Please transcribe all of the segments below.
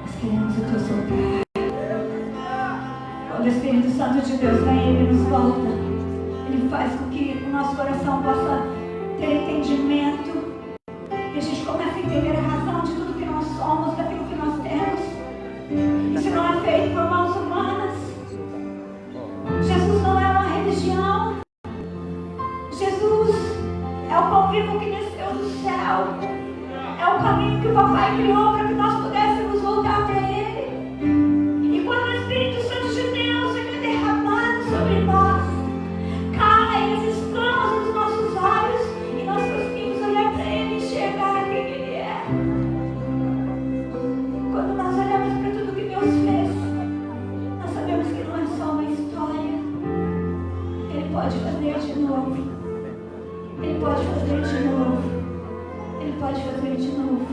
Nós queremos o teu soprar. Quando o Espírito Santo de Deus vem, Ele nos volta. Ele faz com que o nosso coração possa ter entendimento. E a gente começa a entender a razão de tudo que nós somos, daquilo que nós temos. Isso não é feito por mãos humanas. Jesus não é uma religião. Jesus é o pão vivo que desceu do céu. É o caminho que o Papai criou para que nós pudéssemos voltar para Ele. E quando o Espírito Santo de Deus ele é derramado sobre nós, caem as escamas dos nossos olhos e nós conseguimos olhar para Ele e enxergar quem Ele é. Quando nós olhamos para tudo que Deus fez, nós sabemos que não é só uma história. Ele pode fazer de novo. Ele pode fazer de novo. Ele pode fazer de novo.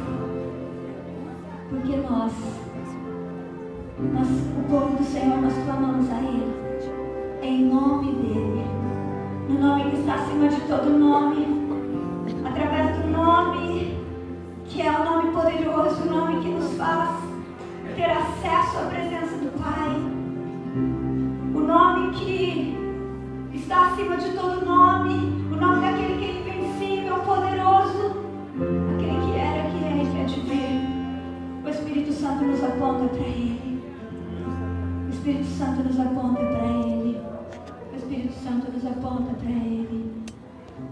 Porque nós, o povo do Senhor, nós clamamos a Ele. Em nome dEle. No nome que está acima de todo nome. Através do nome que é o nome poderoso. O nome que nos faz ter acesso à presença do Pai. O nome que está acima de todo nome. O nome daquele que é invencível, poderoso, aquele que era, que é e que há de vir. O Espírito Santo nos aponta para Ele. O Espírito Santo nos aponta para Ele. O Espírito Santo nos aponta para Ele.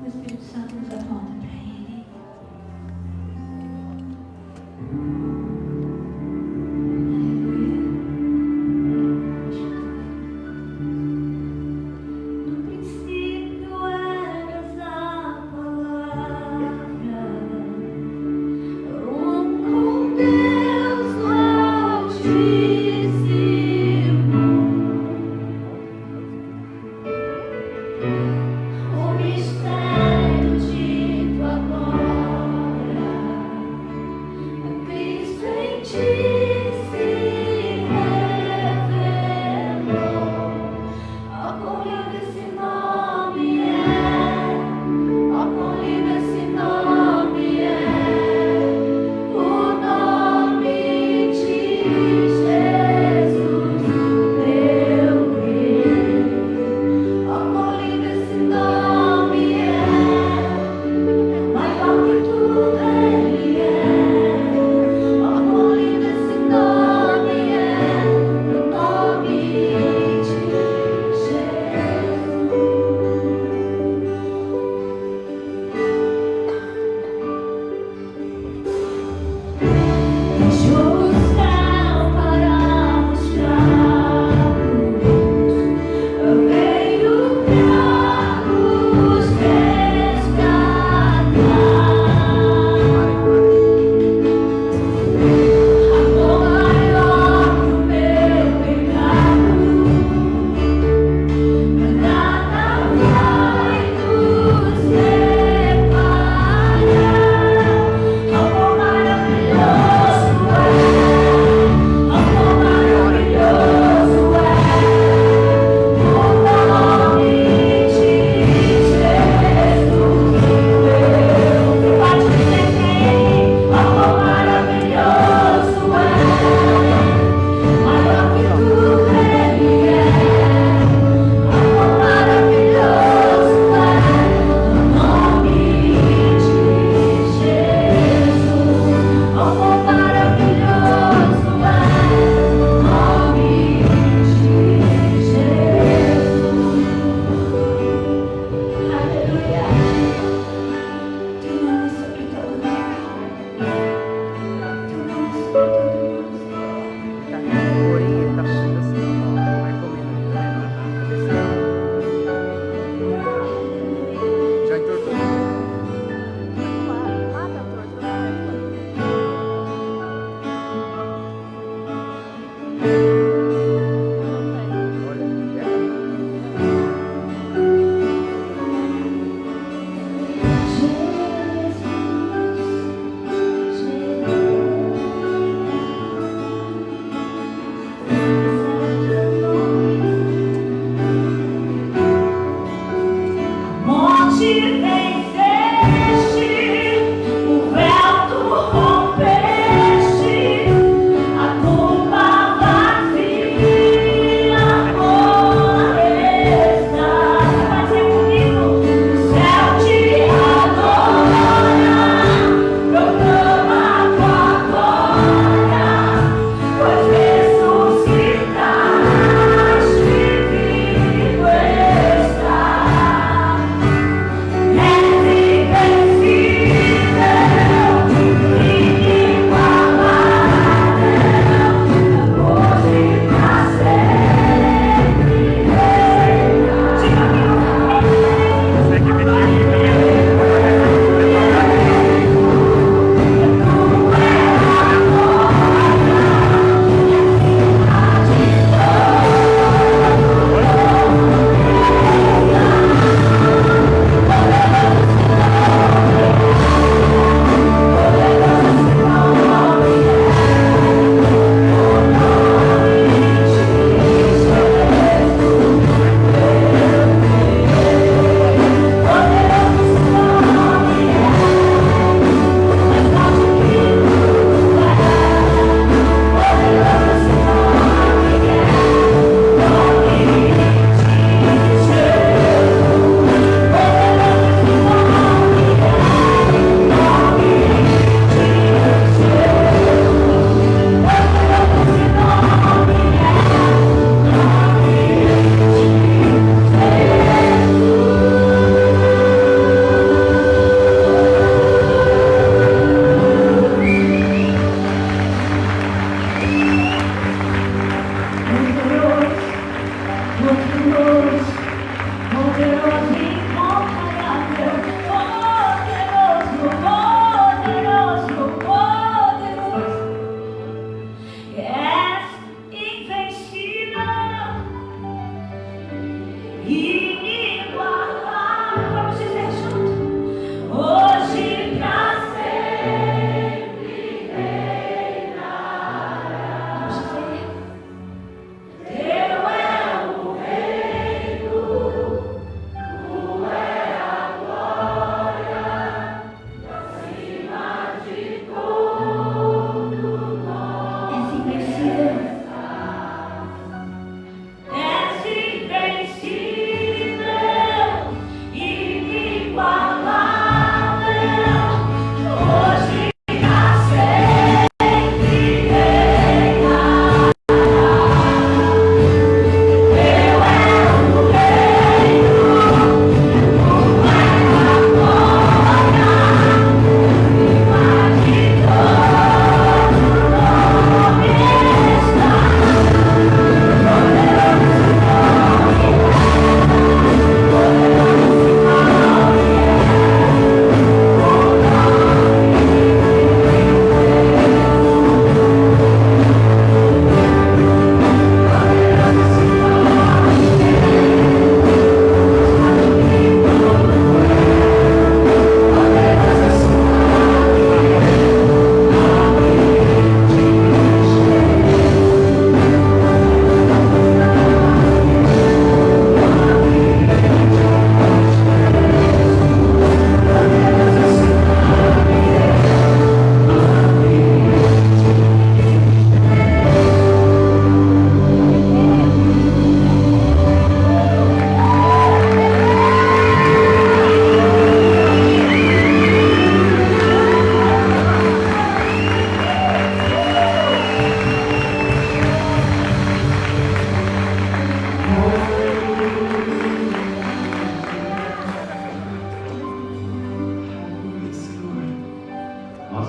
O Espírito Santo nos aponta para Ele. Be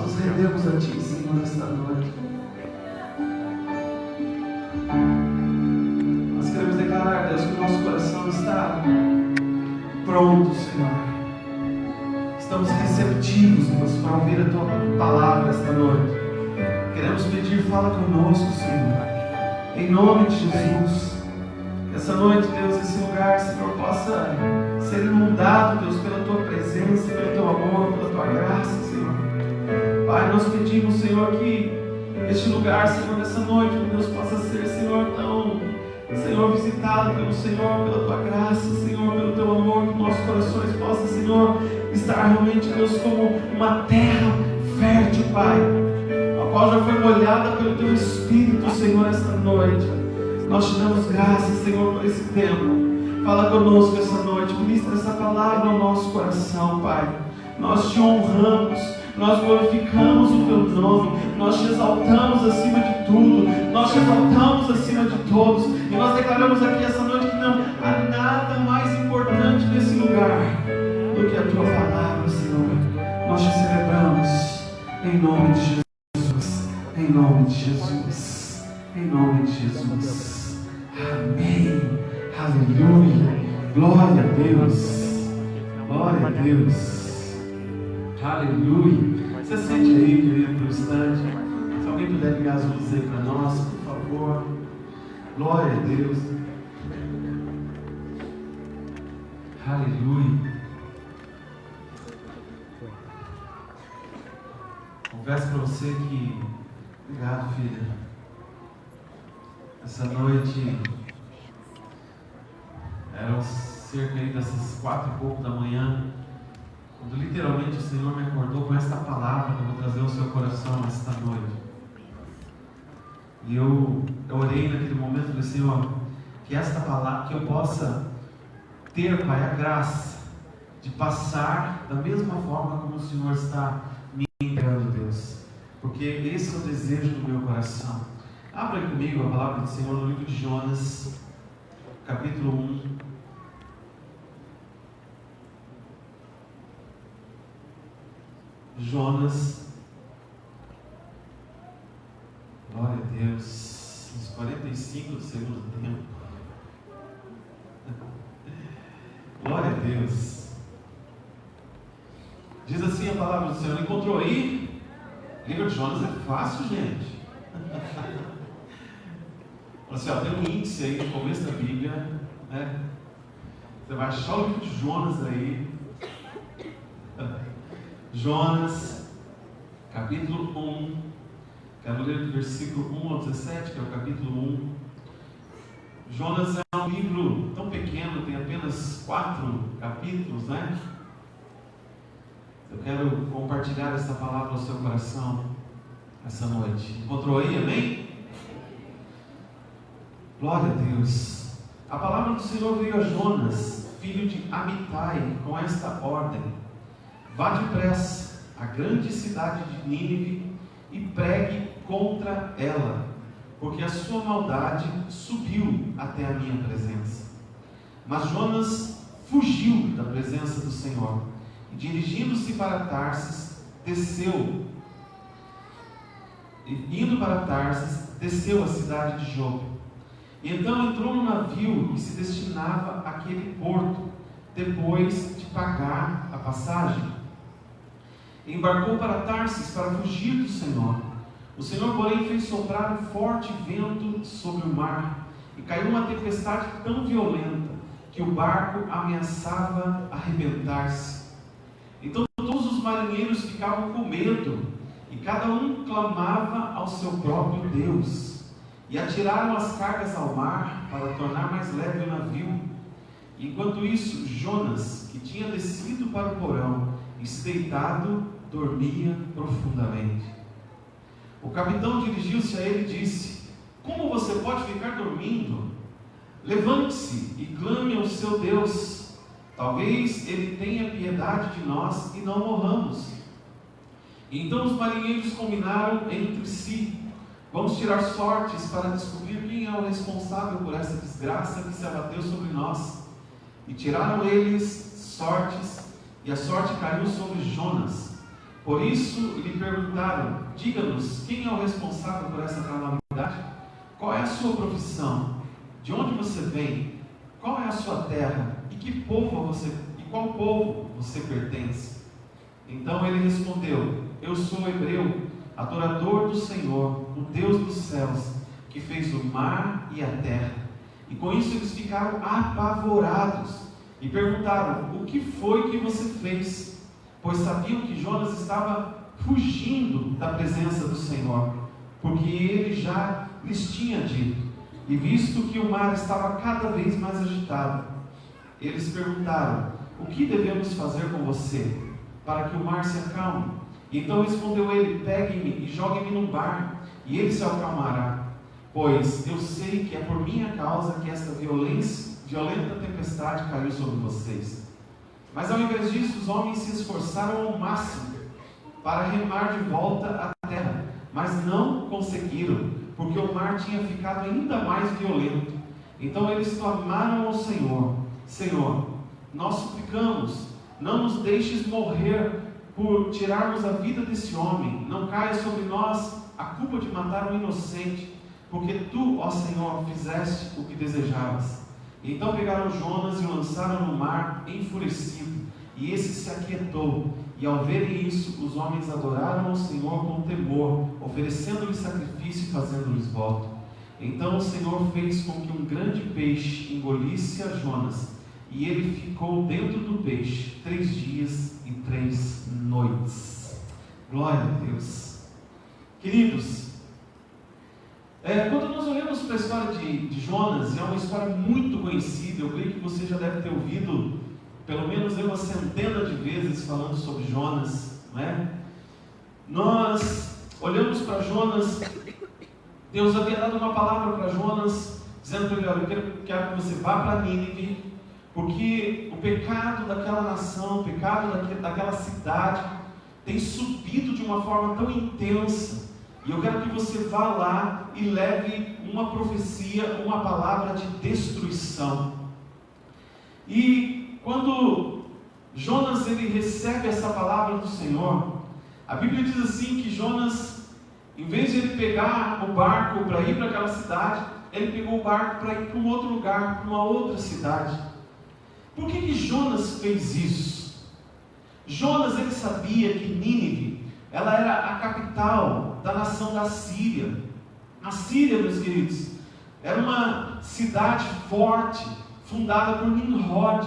nos rendemos a Ti, Senhor, nesta noite. Nós queremos declarar, Deus, que o nosso coração está pronto, Senhor. Estamos receptivos, Deus, para ouvir a Tua palavra esta noite. Queremos pedir, fala conosco, Senhor, em nome de Jesus. Essa noite, Deus, esse lugar, Senhor, possa ser inundado, Deus, pela Tua presença, pelo Teu amor, pela Tua graça, Senhor. Pai, nós pedimos, Senhor, que este lugar, Senhor, nessa noite, Deus, possa ser, Senhor, tão, Senhor, visitado pelo Senhor, pela Tua graça, Senhor, pelo Teu amor, que nossos corações possam, Senhor, estar realmente, Deus, como uma terra fértil, Pai, a qual já foi molhada pelo Teu Espírito, Senhor, esta noite. Nós te damos graças, Senhor, por esse tempo. Fala conosco essa noite, ministra essa palavra ao nosso coração, Pai. Nós te honramos, nós glorificamos o Teu nome, nós te exaltamos acima de tudo, nós te exaltamos acima de todos, e nós declaramos aqui essa noite que não há nada mais importante nesse lugar do que a Tua palavra, Senhor. Nós te celebramos em nome de Jesus, em nome de Jesus, em nome de Jesus. Amém. Aleluia. Glória a Deus. Glória a Deus. Aleluia. Você sente aí, querido, por um instante. Se alguém puder ligar as luzes aí para nós, por favor. Glória a Deus. Aleluia. Confesso para você que... Obrigado, filha. Essa noite eram cerca aí dessas 4h pouco da manhã, quando literalmente o Senhor me acordou com esta palavra que eu vou trazer ao seu coração nesta noite. E eu orei naquele momento e falei, Senhor, que esta palavra, que eu possa ter, Pai, a graça de passar da mesma forma como o Senhor está me entregando, Deus, porque esse é o desejo do meu coração. Abra comigo a palavra do Senhor no livro de Jonas, capítulo 1. Jonas, glória a Deus, uns 45 do segundo tempo. Glória a Deus. Diz assim a palavra do Senhor. Encontrou aí? Livro de Jonas é fácil, gente. Assim, tem um índice aí no começo da Bíblia, né? Você vai achar o livro de Jonas aí. Jonas, capítulo 1. Quero ler do versículo 1 ao 17, que é o capítulo 1. Jonas é um livro tão pequeno, tem apenas 4 capítulos, né? Eu quero compartilhar essa palavra ao seu coração essa noite. Encontrou aí, amém? Glória a Deus. A palavra do Senhor veio a Jonas, filho de Amitai, com esta ordem: vá depressa à grande cidade de Nínive e pregue contra ela, porque a sua maldade subiu até a minha presença. Mas Jonas fugiu da presença do Senhor e, dirigindo-se para Tarsis, desceu a cidade de Jope. E então entrou no navio que se destinava àquele porto, depois de pagar a passagem. Embarcou para Tarsis para fugir do Senhor. O Senhor, porém, fez soprar um forte vento sobre o mar, e caiu uma tempestade tão violenta que o barco ameaçava arrebentar-se. Então todos os marinheiros ficavam com medo, e cada um clamava ao seu próprio Deus. E atiraram as cargas ao mar para tornar mais leve o navio. Enquanto isso, Jonas, que tinha descido para o porão e se deitado, dormia profundamente. O capitão dirigiu-se a ele e disse: como você pode ficar dormindo? Levante-se e clame ao seu Deus. Talvez ele tenha piedade de nós e não morramos. Então os marinheiros combinaram entre si: vamos tirar sortes para descobrir quem é o responsável por essa desgraça que se abateu sobre nós. E tiraram eles sortes, e a sorte caiu sobre Jonas. Por isso lhe perguntaram: diga-nos, quem é o responsável por essa calamidade? Qual é a sua profissão? De onde você vem? Qual é a sua terra? E qual povo você pertence? Então ele respondeu: eu sou hebreu, adorador do Senhor, o Deus dos céus, que fez o mar e a terra. E com isso eles ficaram apavorados e perguntaram: o que foi que você fez? Pois sabiam que Jonas estava fugindo da presença do Senhor, porque ele já lhes tinha dito. E visto que o mar estava cada vez mais agitado, eles perguntaram: o que devemos fazer com você, para que o mar se acalme? Então respondeu ele: pegue-me e jogue-me no mar, e ele se acalmará. Pois eu sei que é por minha causa que esta violenta tempestade caiu sobre vocês. Mas ao invés disso, os homens se esforçaram ao máximo para remar de volta à terra, mas não conseguiram, porque o mar tinha ficado ainda mais violento. Então eles clamaram ao Senhor: Senhor, nós suplicamos, não nos deixes morrer por tirarmos a vida desse homem. Não caia sobre nós a culpa de matar um inocente, porque tu, ó Senhor, fizeste o que desejavas. Então pegaram Jonas e o lançaram no mar enfurecido, e esse se aquietou. E ao verem isso, os homens adoraram ao Senhor com temor, oferecendo-lhe sacrifício e fazendo-lhes voto. Então o Senhor fez com que um grande peixe engolisse a Jonas, e ele ficou dentro do peixe 3 dias e 3 noites. Glória a Deus. Queridos, quando nós olhamos para a história de Jonas, é uma história muito conhecida. Eu creio que você já deve ter ouvido pelo menos uma centena de vezes falando sobre Jonas, não é? Nós olhamos para Jonas, Deus havia dado uma palavra para Jonas, dizendo para ele: olha, eu quero que você vá para Nínive, porque o pecado daquela nação, o pecado daquela cidade tem subido de uma forma tão intensa, e eu quero que você vá lá e leve uma profecia, uma palavra de destruição. E quando Jonas ele recebe essa palavra do Senhor, a Bíblia diz assim que Jonas, em vez de ele pegar o barco para ir para aquela cidade, ele pegou o barco para ir para um outro lugar, para uma outra cidade. Por que Jonas fez isso? Jonas ele sabia que Nínive, ela era a capital da nação da Síria. A Síria, meus queridos, era uma cidade forte, fundada por Nimrod.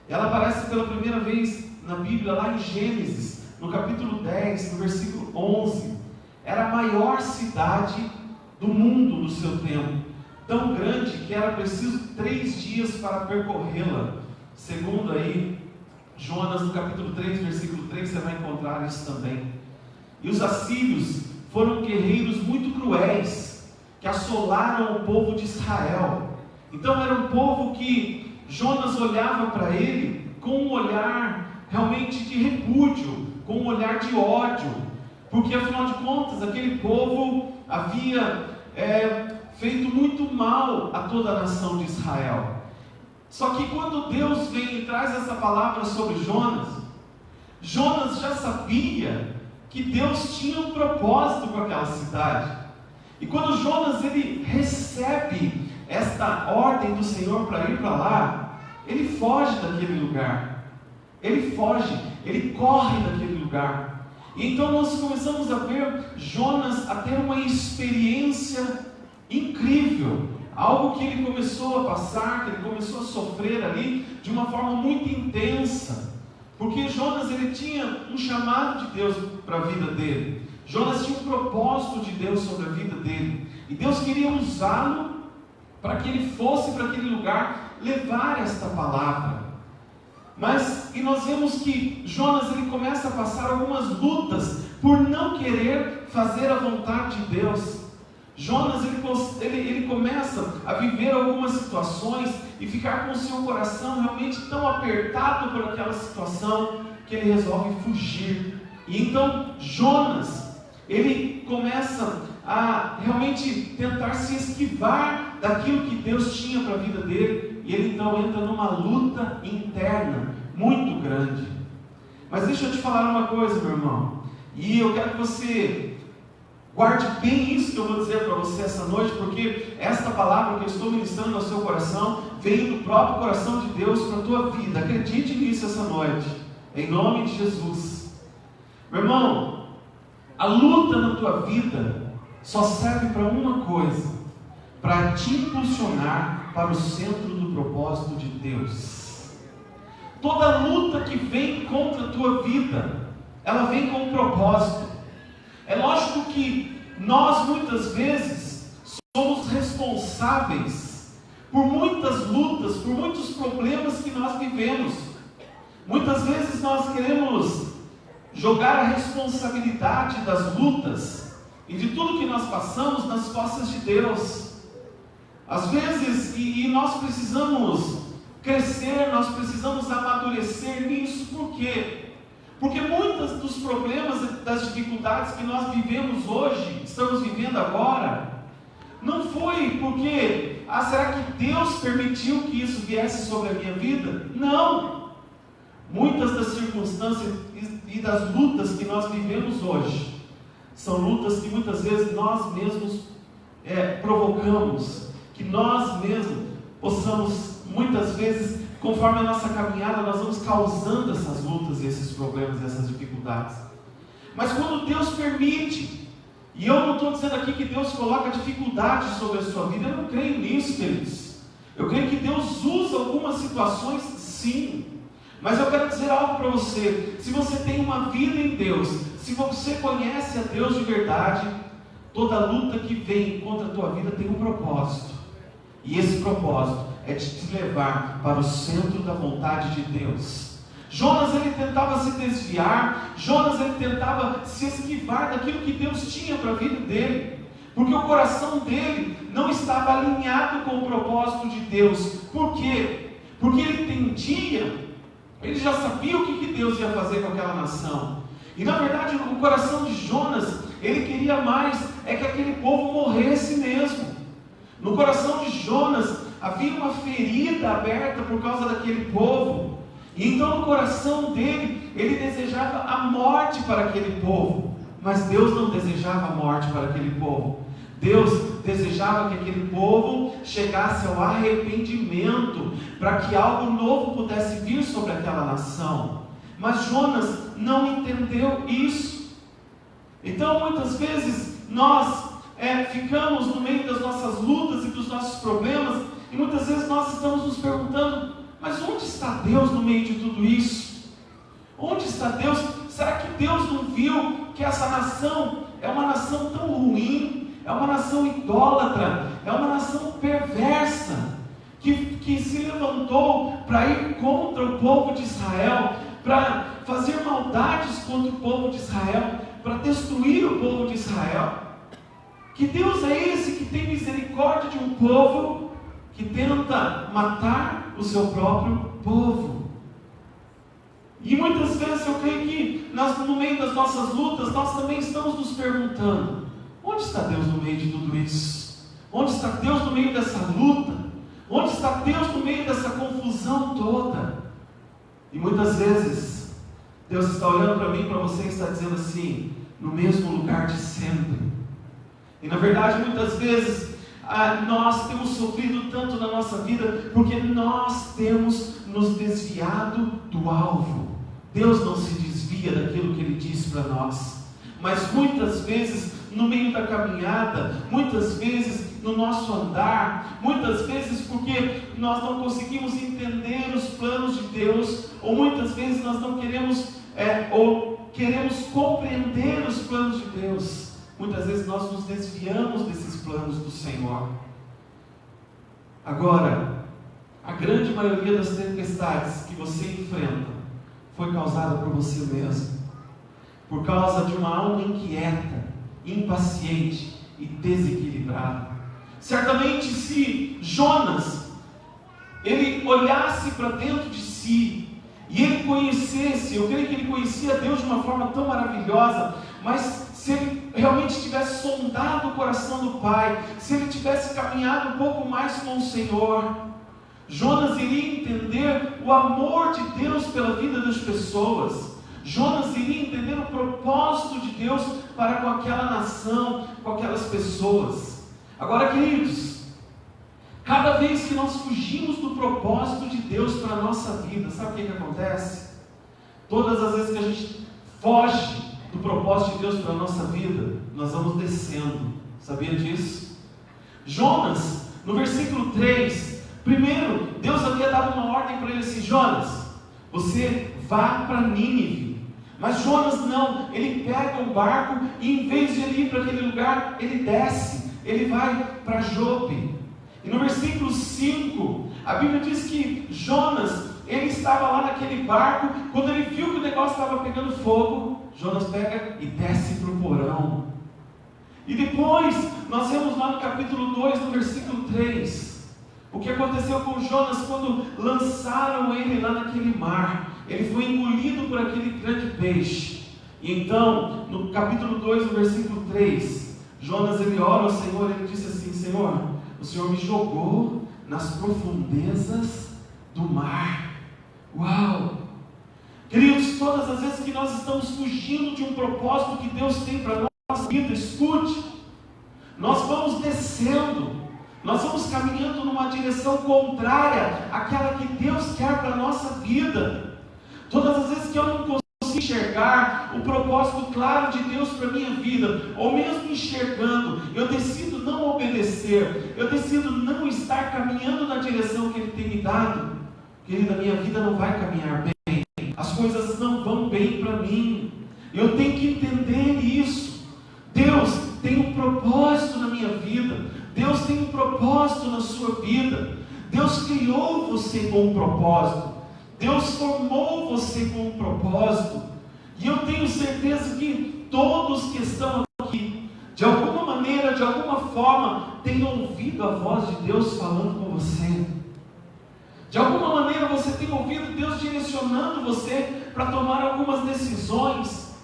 Ela aparece pela primeira vez na Bíblia, lá em Gênesis, no capítulo 10, no versículo 11. Era a maior cidade do mundo no seu tempo, tão grande que era preciso 3 dias para percorrê-la. Segundo aí Jonas, no capítulo 3, versículo 3, você vai encontrar isso também. E os assírios foram guerreiros muito cruéis, que assolaram o povo de Israel. Então era um povo que Jonas olhava para ele com um olhar realmente de repúdio, com um olhar de ódio, porque afinal de contas aquele povo havia feito muito mal a toda a nação de Israel. Só que quando Deus vem e traz essa palavra sobre Jonas, Jonas já sabia que Deus tinha um propósito com aquela cidade. E quando Jonas ele recebe esta ordem do Senhor para ir para lá, ele foge daquele lugar. Ele foge, ele corre daquele lugar. E então nós começamos a ver Jonas a ter uma experiência incrível. Algo que ele começou a passar, que ele começou a sofrer ali de uma forma muito intensa. Porque Jonas ele tinha um chamado de Deus para a vida dele. Jonas tinha um propósito de Deus sobre a vida dele. E Deus queria usá-lo para que ele fosse para aquele lugar levar esta palavra. E nós vemos que Jonas ele começa a passar algumas lutas por não querer fazer a vontade de Deus. Jonas ele começa a viver algumas situações e ficar com o seu coração realmente tão apertado por aquela situação que ele resolve fugir. E então Jonas ele começa a realmente tentar se esquivar daquilo que Deus tinha para a vida dele, e ele então entra numa luta interna muito grande. Mas deixa eu te falar uma coisa, meu irmão. E eu quero que você guarde bem isso que eu vou dizer para você essa noite, porque esta palavra que eu estou ministrando no seu coração veio do próprio coração de Deus para a tua vida. Acredite nisso essa noite, em nome de Jesus. Meu irmão, a luta na tua vida só serve para uma coisa: para te impulsionar para o centro do propósito de Deus. Toda luta que vem contra a tua vida, ela vem com um propósito. É lógico que nós muitas vezes somos responsáveis por muitas lutas, por muitos problemas que nós vivemos. Muitas vezes nós queremos jogar a responsabilidade das lutas e de tudo que nós passamos nas costas de Deus. Às vezes, e nós precisamos crescer, nós precisamos amadurecer nisso. Por quê? Porque muitos dos problemas, das dificuldades que nós vivemos hoje, estamos vivendo agora, não foi porque, será que Deus permitiu que isso viesse sobre a minha vida? Não! Muitas das circunstâncias e das lutas que nós vivemos hoje, são lutas que muitas vezes nós mesmos provocamos, que nós mesmos possamos, muitas vezes, conforme a nossa caminhada, nós vamos causando essas lutas, esses problemas, essas dificuldades. Mas quando Deus permite, e eu não estou dizendo aqui que Deus coloca dificuldades sobre a sua vida, eu não creio nisso, queridos. Eu creio que Deus usa algumas situações, sim. Mas eu quero dizer algo para você: se você tem uma vida em Deus, se você conhece a Deus de verdade, toda luta que vem contra a tua vida tem um propósito. E esse propósito é de te levar para o centro da vontade de Deus. Jonas, ele tentava se desviar, Jonas, ele tentava se esquivar daquilo que Deus tinha para a vida dele, porque o coração dele não estava alinhado com o propósito de Deus. Por quê? Porque ele entendia, ele já sabia o que Deus ia fazer com aquela nação. E na verdade, o coração de Jonas, ele queria mais, que aquele povo morresse mesmo. No coração de Jonas havia uma ferida aberta por causa daquele povo. E então no coração dele, ele desejava a morte para aquele povo. Mas Deus não desejava a morte para aquele povo. Deus desejava que aquele povo chegasse ao arrependimento, para que algo novo pudesse vir sobre aquela nação. Mas Jonas não entendeu isso. Então muitas vezes nós ficamos no meio das nossas lutas e dos nossos problemas, e muitas vezes nós estamos nos perguntando: mas onde está Deus no meio de tudo isso? Onde está Deus? Será que Deus não viu que essa nação é uma nação tão ruim, é uma nação idólatra, é uma nação perversa, que se levantou para ir contra o povo de Israel, para fazer maldades contra o povo de Israel, para destruir o povo de Israel? Que Deus é esse que tem misericórdia de um povo que tenta matar o seu próprio povo? E muitas vezes eu creio que no meio das nossas lutas, nós também estamos nos perguntando: onde está Deus no meio de tudo isso? Onde está Deus no meio dessa luta? Onde está Deus no meio dessa confusão toda? E muitas vezes Deus está olhando para mim, para você, e está dizendo assim: no mesmo lugar de sempre. E na verdade, muitas vezes nós temos sofrido tanto na nossa vida porque nós temos nos desviado do alvo. Deus não se desvia daquilo que Ele diz para nós, mas muitas vezes no meio da caminhada, muitas vezes no nosso andar, muitas vezes porque nós não conseguimos entender os planos de Deus, ou muitas vezes nós não queremos ou queremos compreender os planos de Deus. Muitas vezes nós nos desviamos desses planos do Senhor. Agora, a grande maioria das tempestades que você enfrenta foi causada por você mesmo, por causa de uma alma inquieta, impaciente e desequilibrada. Certamente, se Jonas ele olhasse para dentro de si e ele conhecesse, eu creio que ele conhecia Deus de uma forma tão maravilhosa, mas se ele realmente tivesse sondado o coração do Pai, se ele tivesse caminhado um pouco mais com o Senhor, Jonas iria entender o amor de Deus pela vida das pessoas. Jonas iria entender o propósito de Deus para com aquela nação, com aquelas pessoas. Agora, queridos, cada vez que nós fugimos do propósito de Deus para a nossa vida, sabe o que acontece? Todas as vezes que a gente foge do propósito de Deus para a nossa vida, nós vamos descendo. Sabia disso? Jonas, no versículo 3, primeiro, Deus havia dado uma ordem para ele assim: Jonas, você vá para Nínive. Mas Jonas não, ele pega um barco e em vez de ele ir para aquele lugar, ele desce, ele vai para Jope. E no versículo 5, a Bíblia diz que Jonas, ele estava lá naquele barco, quando ele viu que o negócio estava pegando fogo, Jonas pega e desce para o porão. E depois, nós vemos lá no capítulo 2, no versículo 3, o que aconteceu com Jonas quando lançaram ele lá naquele mar. Ele foi engolido por aquele grande peixe. E então, no capítulo 2, no versículo 3, Jonas, ele ora ao Senhor, ele disse assim: Senhor, o Senhor me jogou nas profundezas do mar. Uau! Queridos, todas as vezes que nós estamos fugindo de um propósito que Deus tem para a nossa vida, escute, nós vamos descendo, nós vamos caminhando numa direção contrária àquela que Deus quer para a nossa vida. Todas as vezes que eu não consigo enxergar o propósito claro de Deus para a minha vida, ou mesmo enxergando, eu decido não obedecer, eu decido não estar caminhando na direção que Ele tem me dado. Querida, minha vida não vai caminhar bem, as coisas não vão bem para mim. Eu tenho que entender isso. Deus tem um propósito na minha vida, Deus tem um propósito na sua vida. Deus criou você com um propósito, Deus formou você com um propósito. E eu tenho certeza que todos que estão aqui, de alguma maneira, de alguma forma, têm ouvido a voz de Deus falando com você. De alguma maneira você tem ouvido Deus direcionando você para tomar algumas decisões.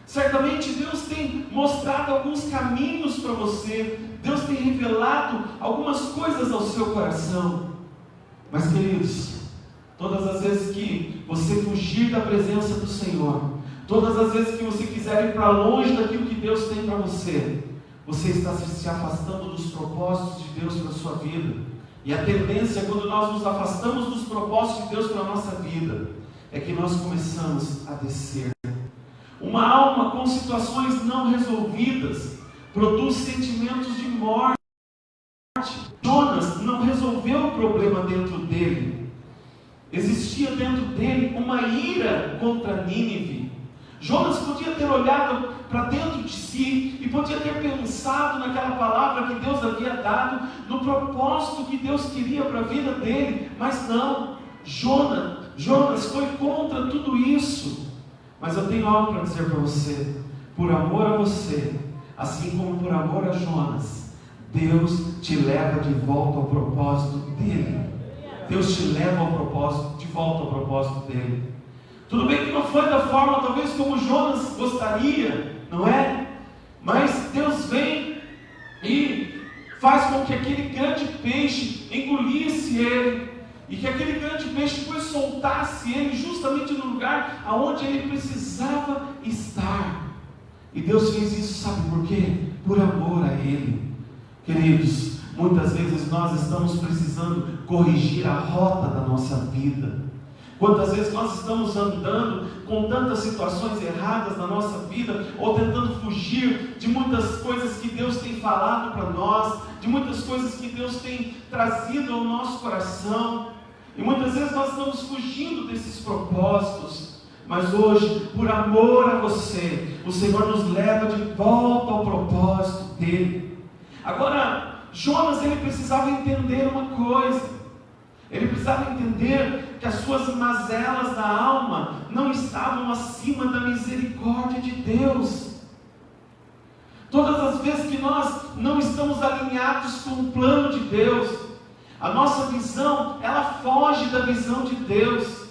Certamente Deus tem mostrado alguns caminhos para você, Deus tem revelado algumas coisas ao seu coração. Mas, queridos, todas as vezes que você fugir da presença do Senhor, todas as vezes que você quiser ir para longe daquilo que Deus tem para você, você está se afastando dos propósitos de Deus para a sua vida. E a tendência, quando nós nos afastamos dos propósitos de Deus para a nossa vida, é que nós começamos a descer. Uma alma com situações não resolvidas produz sentimentos de morte. Jonas não resolveu o problema dentro dele. Existia dentro dele uma ira contra Nínive. Jonas podia ter olhado para dentro de si e podia ter pensado naquela palavra que Deus havia dado, no propósito que Deus queria para a vida dele, mas não. Jonas foi contra tudo isso. Mas eu tenho algo para dizer para você. Por amor a você, assim como por amor a Jonas, Deus te leva de volta ao propósito dele. Deus te leva ao propósito, de volta ao propósito dele. Tudo bem que não foi da forma talvez como Jonas gostaria, não é? Mas Deus vem e faz com que aquele grande peixe engolisse ele, e que aquele grande peixe depois soltasse ele justamente no lugar aonde ele precisava estar. E Deus fez isso, sabe por quê? Por amor a ele. Queridos, muitas vezes nós estamos precisando corrigir a rota da nossa vida. Quantas vezes nós estamos andando com tantas situações erradas na nossa vida, ou tentando fugir de muitas coisas que Deus tem falado para nós, de muitas coisas que Deus tem trazido ao nosso coração, e muitas vezes nós estamos fugindo desses propósitos. Mas hoje, por amor a você, o Senhor nos leva de volta ao propósito dele. Agora, Jonas, ele precisava entender uma coisa. Ele precisava entender que as suas mazelas da alma não estavam acima da misericórdia de Deus. Todas as vezes que nós não estamos alinhados com o plano de Deus, a nossa visão, ela foge da visão de Deus.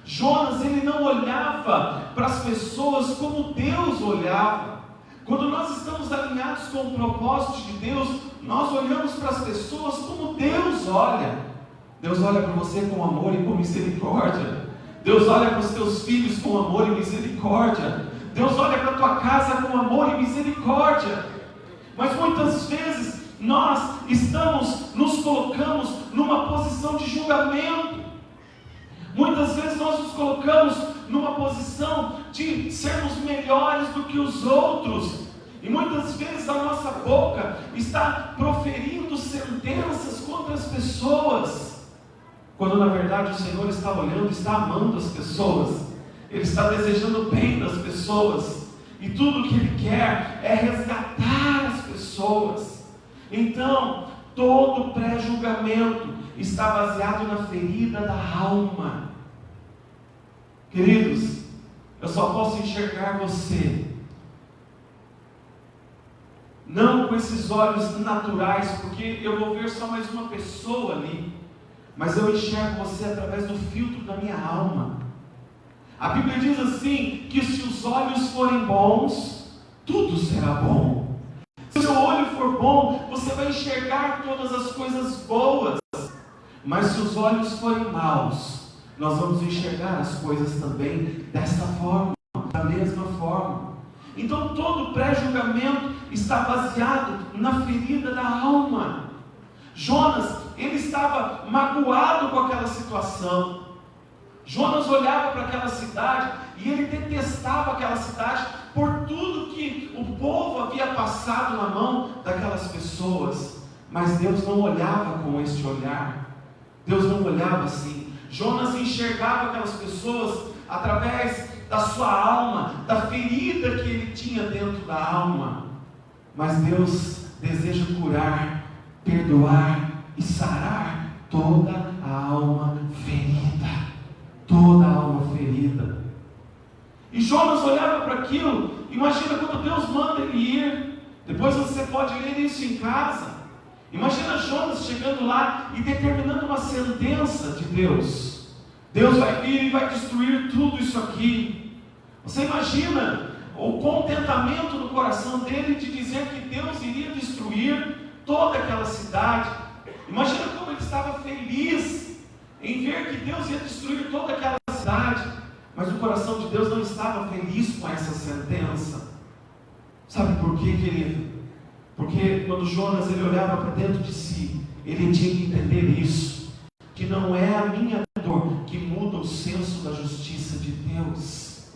Jonas, ele não olhava para as pessoas como Deus olhava. Quando nós estamos alinhados com o propósito de Deus, nós olhamos para as pessoas como Deus olha. Deus olha para você com amor e com misericórdia. Deus olha para os teus filhos com amor e misericórdia. Deus olha para a tua casa com amor e misericórdia. Mas muitas vezes nós nos colocamos numa posição de julgamento. Muitas vezes nós nos colocamos numa posição de sermos melhores do que os outros. E muitas vezes a nossa boca está proferindo sentenças contra as pessoas, quando na verdade o Senhor está olhando, está amando as pessoas. Ele está desejando bem das pessoas. E tudo o que Ele quer é resgatar as pessoas. Então, todo pré-julgamento está baseado na ferida da alma. Queridos, eu só posso enxergar você não com esses olhos naturais, porque eu vou ver só mais uma pessoa ali, mas eu enxergo você através do filtro da minha alma. A Bíblia diz assim, que se os olhos forem bons, tudo será bom. Se o seu olho for bom, você vai enxergar todas as coisas boas. Mas se os olhos forem maus, nós vamos enxergar as coisas também desta forma, da mesma forma. Então todo pré-julgamento está baseado na ferida da alma. Jonas, ele estava magoado com aquela situação. Jonas olhava para aquela cidade e ele detestava aquela cidade por tudo que o povo havia passado na mão daquelas pessoas. Mas Deus não olhava com este olhar. Deus não olhava assim. Jonas enxergava aquelas pessoas através da sua alma, da ferida que ele tinha dentro da alma. Mas Deus deseja curar, perdoar e sarar toda a alma ferida. Toda a alma ferida. E Jonas olhava para aquilo. Imagina quando Deus manda ele ir. Depois você pode ler isso em casa. Imagina Jonas chegando lá e determinando uma sentença de Deus. Deus vai vir e vai destruir tudo isso aqui. Você imagina o contentamento no coração dele de dizer que Deus iria destruir toda aquela cidade. Imagina como ele estava feliz em ver que Deus ia destruir toda aquela cidade. Mas o coração de Deus não estava feliz com essa sentença. Sabe por quê, querido? Porque quando Jonas ele olhava para dentro de si, ele tinha que entender isso, que não é a minha dor que muda o senso da justiça de Deus.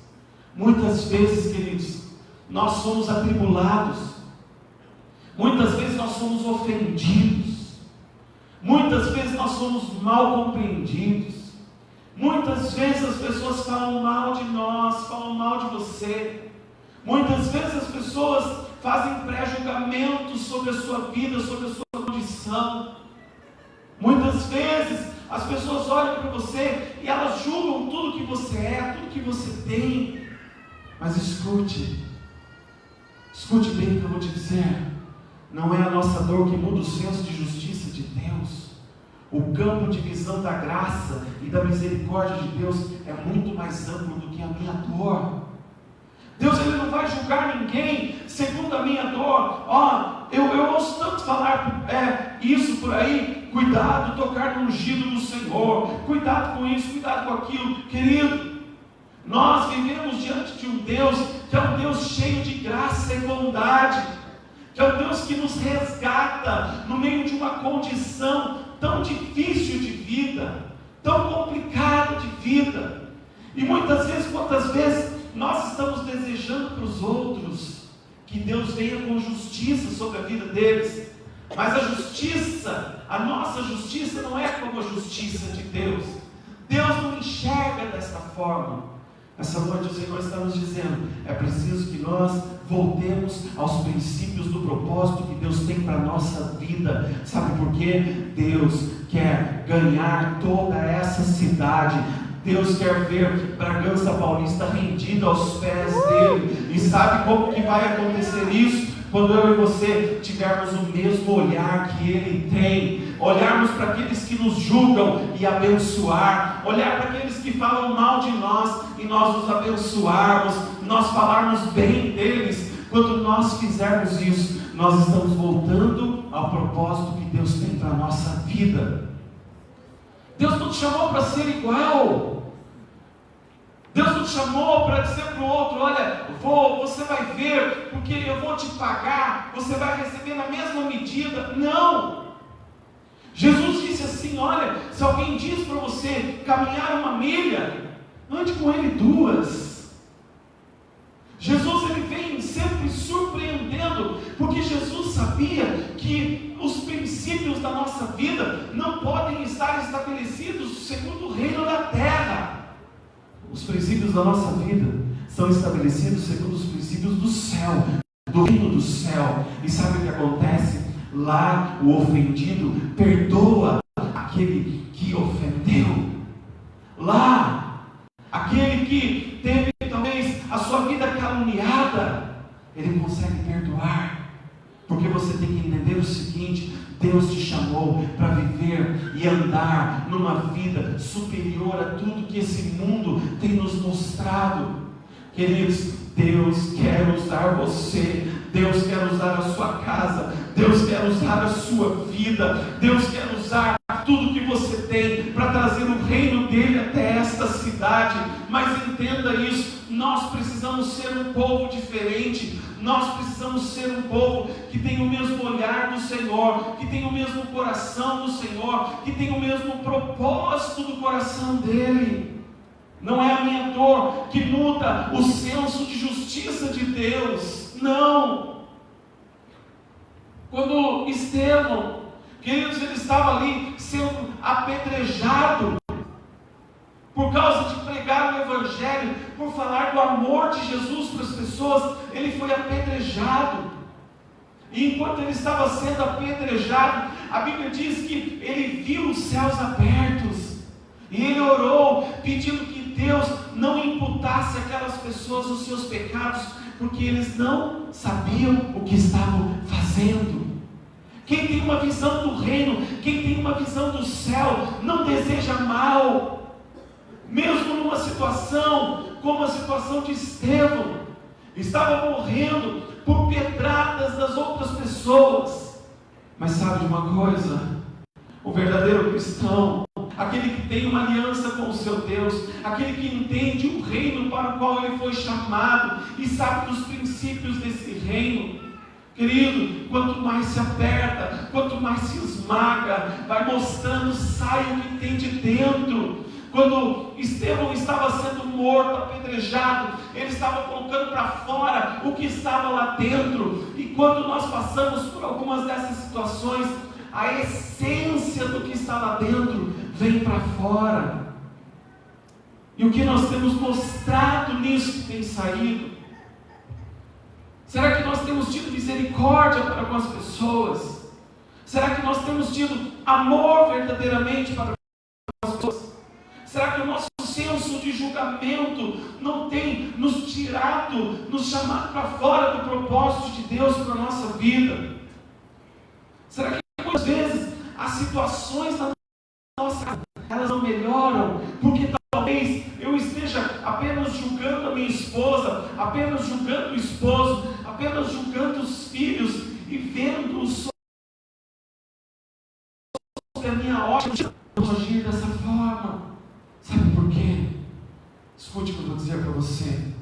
Muitas vezes, queridos, nós somos atribulados. Muitas vezes nós somos ofendidos. Muitas vezes nós somos mal compreendidos. Muitas vezes as pessoas falam mal de nós, falam mal de você. Muitas vezes as pessoas fazem pré-julgamento sobre a sua vida, sobre a sua condição. Muitas vezes as pessoas olham para você e elas julgam tudo que você é, tudo que você tem. Mas escute bem o que eu vou te dizer. Não é a nossa dor que muda o senso de justiça de Deus. O campo de visão da graça e da misericórdia de Deus é muito mais amplo do que a minha dor. Deus ele não vai julgar ninguém segundo a minha dor. Eu ouço tanto falar isso por aí. Cuidado, tocar no ungido do Senhor. Cuidado com isso, cuidado com aquilo. Querido, nós vivemos diante de um Deus que é um Deus cheio de graça e bondade, que é um Deus que nos resgata no meio de uma condição tão difícil de vida, tão complicada de vida. E muitas vezes, quantas vezes nós estamos desejando para os outros que Deus venha com justiça sobre a vida deles, mas a justiça, a nossa justiça não é como a justiça de Deus. Deus não enxerga dessa forma. Essa noite o Senhor está nos dizendo, é preciso que nós voltemos aos princípios do propósito que Deus tem para a nossa vida. Sabe por quê? Deus quer ganhar toda essa cidade. Deus quer ver Bragança Paulista rendida aos pés dele. E sabe como que vai acontecer isso? Quando eu e você tivermos o mesmo olhar que ele tem. Olharmos para aqueles que nos julgam e abençoar. Olhar para aqueles que falam mal de nós e nós os abençoarmos. Nós falarmos bem deles. Quando nós fizermos isso, nós estamos voltando ao propósito que Deus tem para a nossa vida. Deus não te chamou para ser igual. chamou para dizer para o outro: olha, você vai ver, porque eu vou te pagar, você vai receber na mesma medida. Não! Jesus disse assim: olha, se alguém diz para você caminhar 1 milha, ande com ele 2. Jesus, ele vem sempre surpreendendo, porque Jesus sabia que os princípios da nossa vida não podem estar estabelecidos segundo o reino da terra. Os princípios da nossa vida são estabelecidos segundo os princípios do céu, do reino do céu. E sabe o que acontece? Lá o ofendido perdoa aquele que ofendeu. Lá, aquele que teve talvez a sua vida caluniada, ele consegue perdoar. Porque você tem que entender o seguinte: Deus te chamou para viver e andar numa vida superior a tudo que esse mundo tem nos mostrado. Queridos, Deus quer usar você, Deus quer usar a sua casa, Deus quer usar a sua vida, Deus quer usar tudo que você tem para trazer o reino dele até esta cidade. Mas entenda isso, nós precisamos ser um povo diferente, nós precisamos ser um povo que tem o mesmo olhar do Senhor, que tem o mesmo coração do Senhor, que tem o mesmo propósito do coração dele. Não é a minha dor que muda o senso de justiça de Deus, não. Quando Estevão, queridos, ele estava ali sendo apedrejado por causa de pregar o Evangelho, por falar do amor de Jesus para as pessoas, ele foi apedrejado. E enquanto ele estava sendo apedrejado, a Bíblia diz que ele viu os céus abertos, e ele orou, pedindo que Deus não imputasse àquelas pessoas os seus pecados, porque eles não sabiam o que estavam fazendo. Quem tem uma visão do reino, quem tem uma visão do céu, não deseja mal. Mesmo numa situação como a situação de Estevão, estava morrendo por pedradas das outras pessoas. Mas sabe de uma coisa? O verdadeiro cristão, aquele que tem uma aliança com o seu Deus, aquele que entende o reino para o qual ele foi chamado e sabe dos princípios desse reino, querido, quanto mais se aperta, quanto mais se esmaga, vai mostrando, sai o que tem de dentro. Quando Estevão estava sendo morto, apedrejado, ele estava colocando para fora o que estava lá dentro. E quando nós passamos por algumas dessas situações, a essência do que está lá dentro vem para fora. E o que nós temos mostrado nisso que tem saído? Será que nós temos tido misericórdia para algumas pessoas? Será que nós temos tido amor verdadeiramente para as pessoas? Será que o nosso senso de julgamento não tem nos tirado, nos chamado para fora do propósito de Deus para a nossa vida? Será que muitas vezes as situações da nossa casa, elas não melhoram porque talvez eu esteja apenas julgando a minha esposa, apenas julgando o esposo, apenas julgando os filhos e vendo sobre a minha ótica agir dessa forma? Sabe por quê? Escute o que eu vou dizer para você.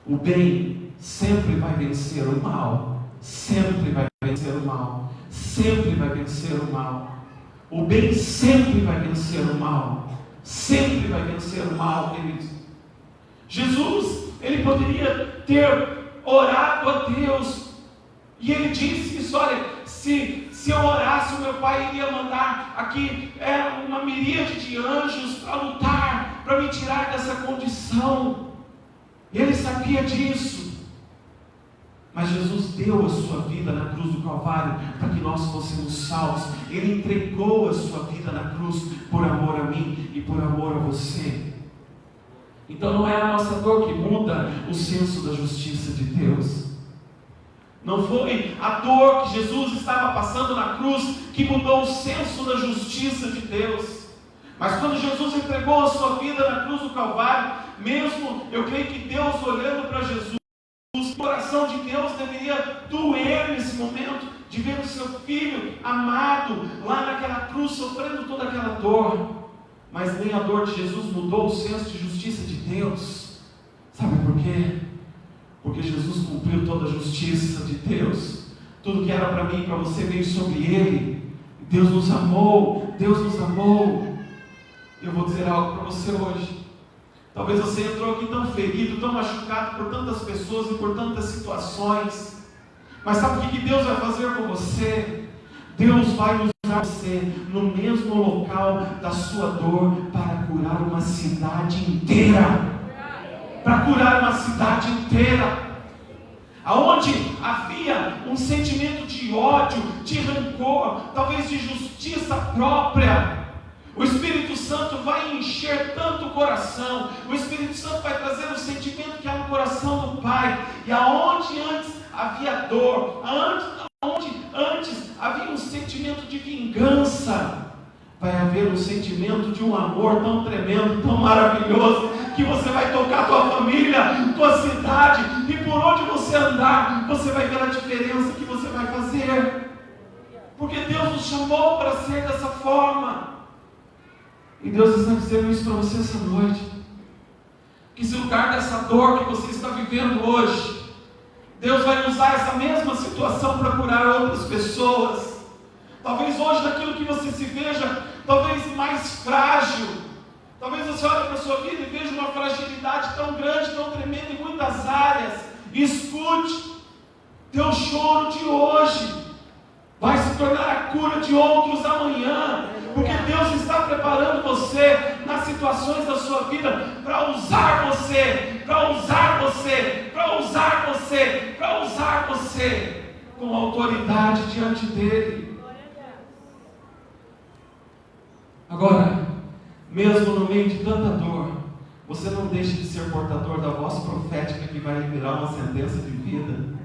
O bem sempre vai vencer o mal. Sempre vai vencer o mal. Sempre vai vencer o mal. O bem sempre vai vencer o mal. Sempre vai vencer o mal, queridos. Jesus, ele poderia ter orado a Deus. E ele disse isso: olha, se eu orasse, o meu pai iria mandar aqui uma miríade de anjos para lutar, para me tirar dessa condição. Ele sabia disso. Mas Jesus deu a sua vida na cruz do Calvário para que nós fôssemos salvos. Ele entregou a sua vida na cruz por amor a mim e por amor a você. Então não é a nossa dor que muda o senso da justiça de Deus. Não foi a dor que Jesus estava passando na cruz que mudou o senso da justiça de Deus. Mas quando Jesus entregou a sua vida na cruz do Calvário, mesmo eu creio que Deus olhando para Jesus, o coração de Deus deveria doer nesse momento, de ver o seu filho amado lá naquela cruz, sofrendo toda aquela dor. mas nem a dor de Jesus mudou o senso de justiça de Deus. Sabe por quê? Porque Jesus cumpriu toda a justiça de Deus. Tudo que era para mim e para você veio sobre Ele. Deus nos amou, Deus nos amou. Eu vou dizer algo para você hoje. Talvez você entrou aqui tão ferido, tão machucado por tantas pessoas e por tantas situações. Mas sabe o que Deus vai fazer com você? Deus vai usar você no mesmo local da sua dor para curar uma cidade inteira. Para curar uma cidade inteira. Aonde havia um sentimento de ódio, de rancor, talvez de justiça própria, o Espírito Santo vai encher tanto o coração, o Espírito Santo vai trazer o sentimento que há no coração do Pai, e aonde antes havia dor, aonde antes havia um sentimento de vingança, vai haver um sentimento de um amor tão tremendo, tão maravilhoso, que você vai tocar tua família, tua cidade, e por onde você andar, você vai ver a diferença que você vai fazer, porque Deus nos chamou para ser dessa forma. E Deus está dizendo isso para você essa noite, que se lugar dessa dor que você está vivendo hoje, Deus vai usar essa mesma situação para curar outras pessoas. Talvez hoje daquilo que você se veja, talvez mais frágil, talvez você olhe para a sua vida e veja uma fragilidade tão grande, tão tremenda em muitas áreas. Escute, teu choro de hoje vai se tornar a cura de outros amanhã, porque Deus está preparando você nas situações da sua vida para usar você, para usar você, para usar você, para usar você com autoridade diante dele. Agora, mesmo no meio de tanta dor, você não deixe de ser portador da voz profética que vai liberar uma sentença de vida.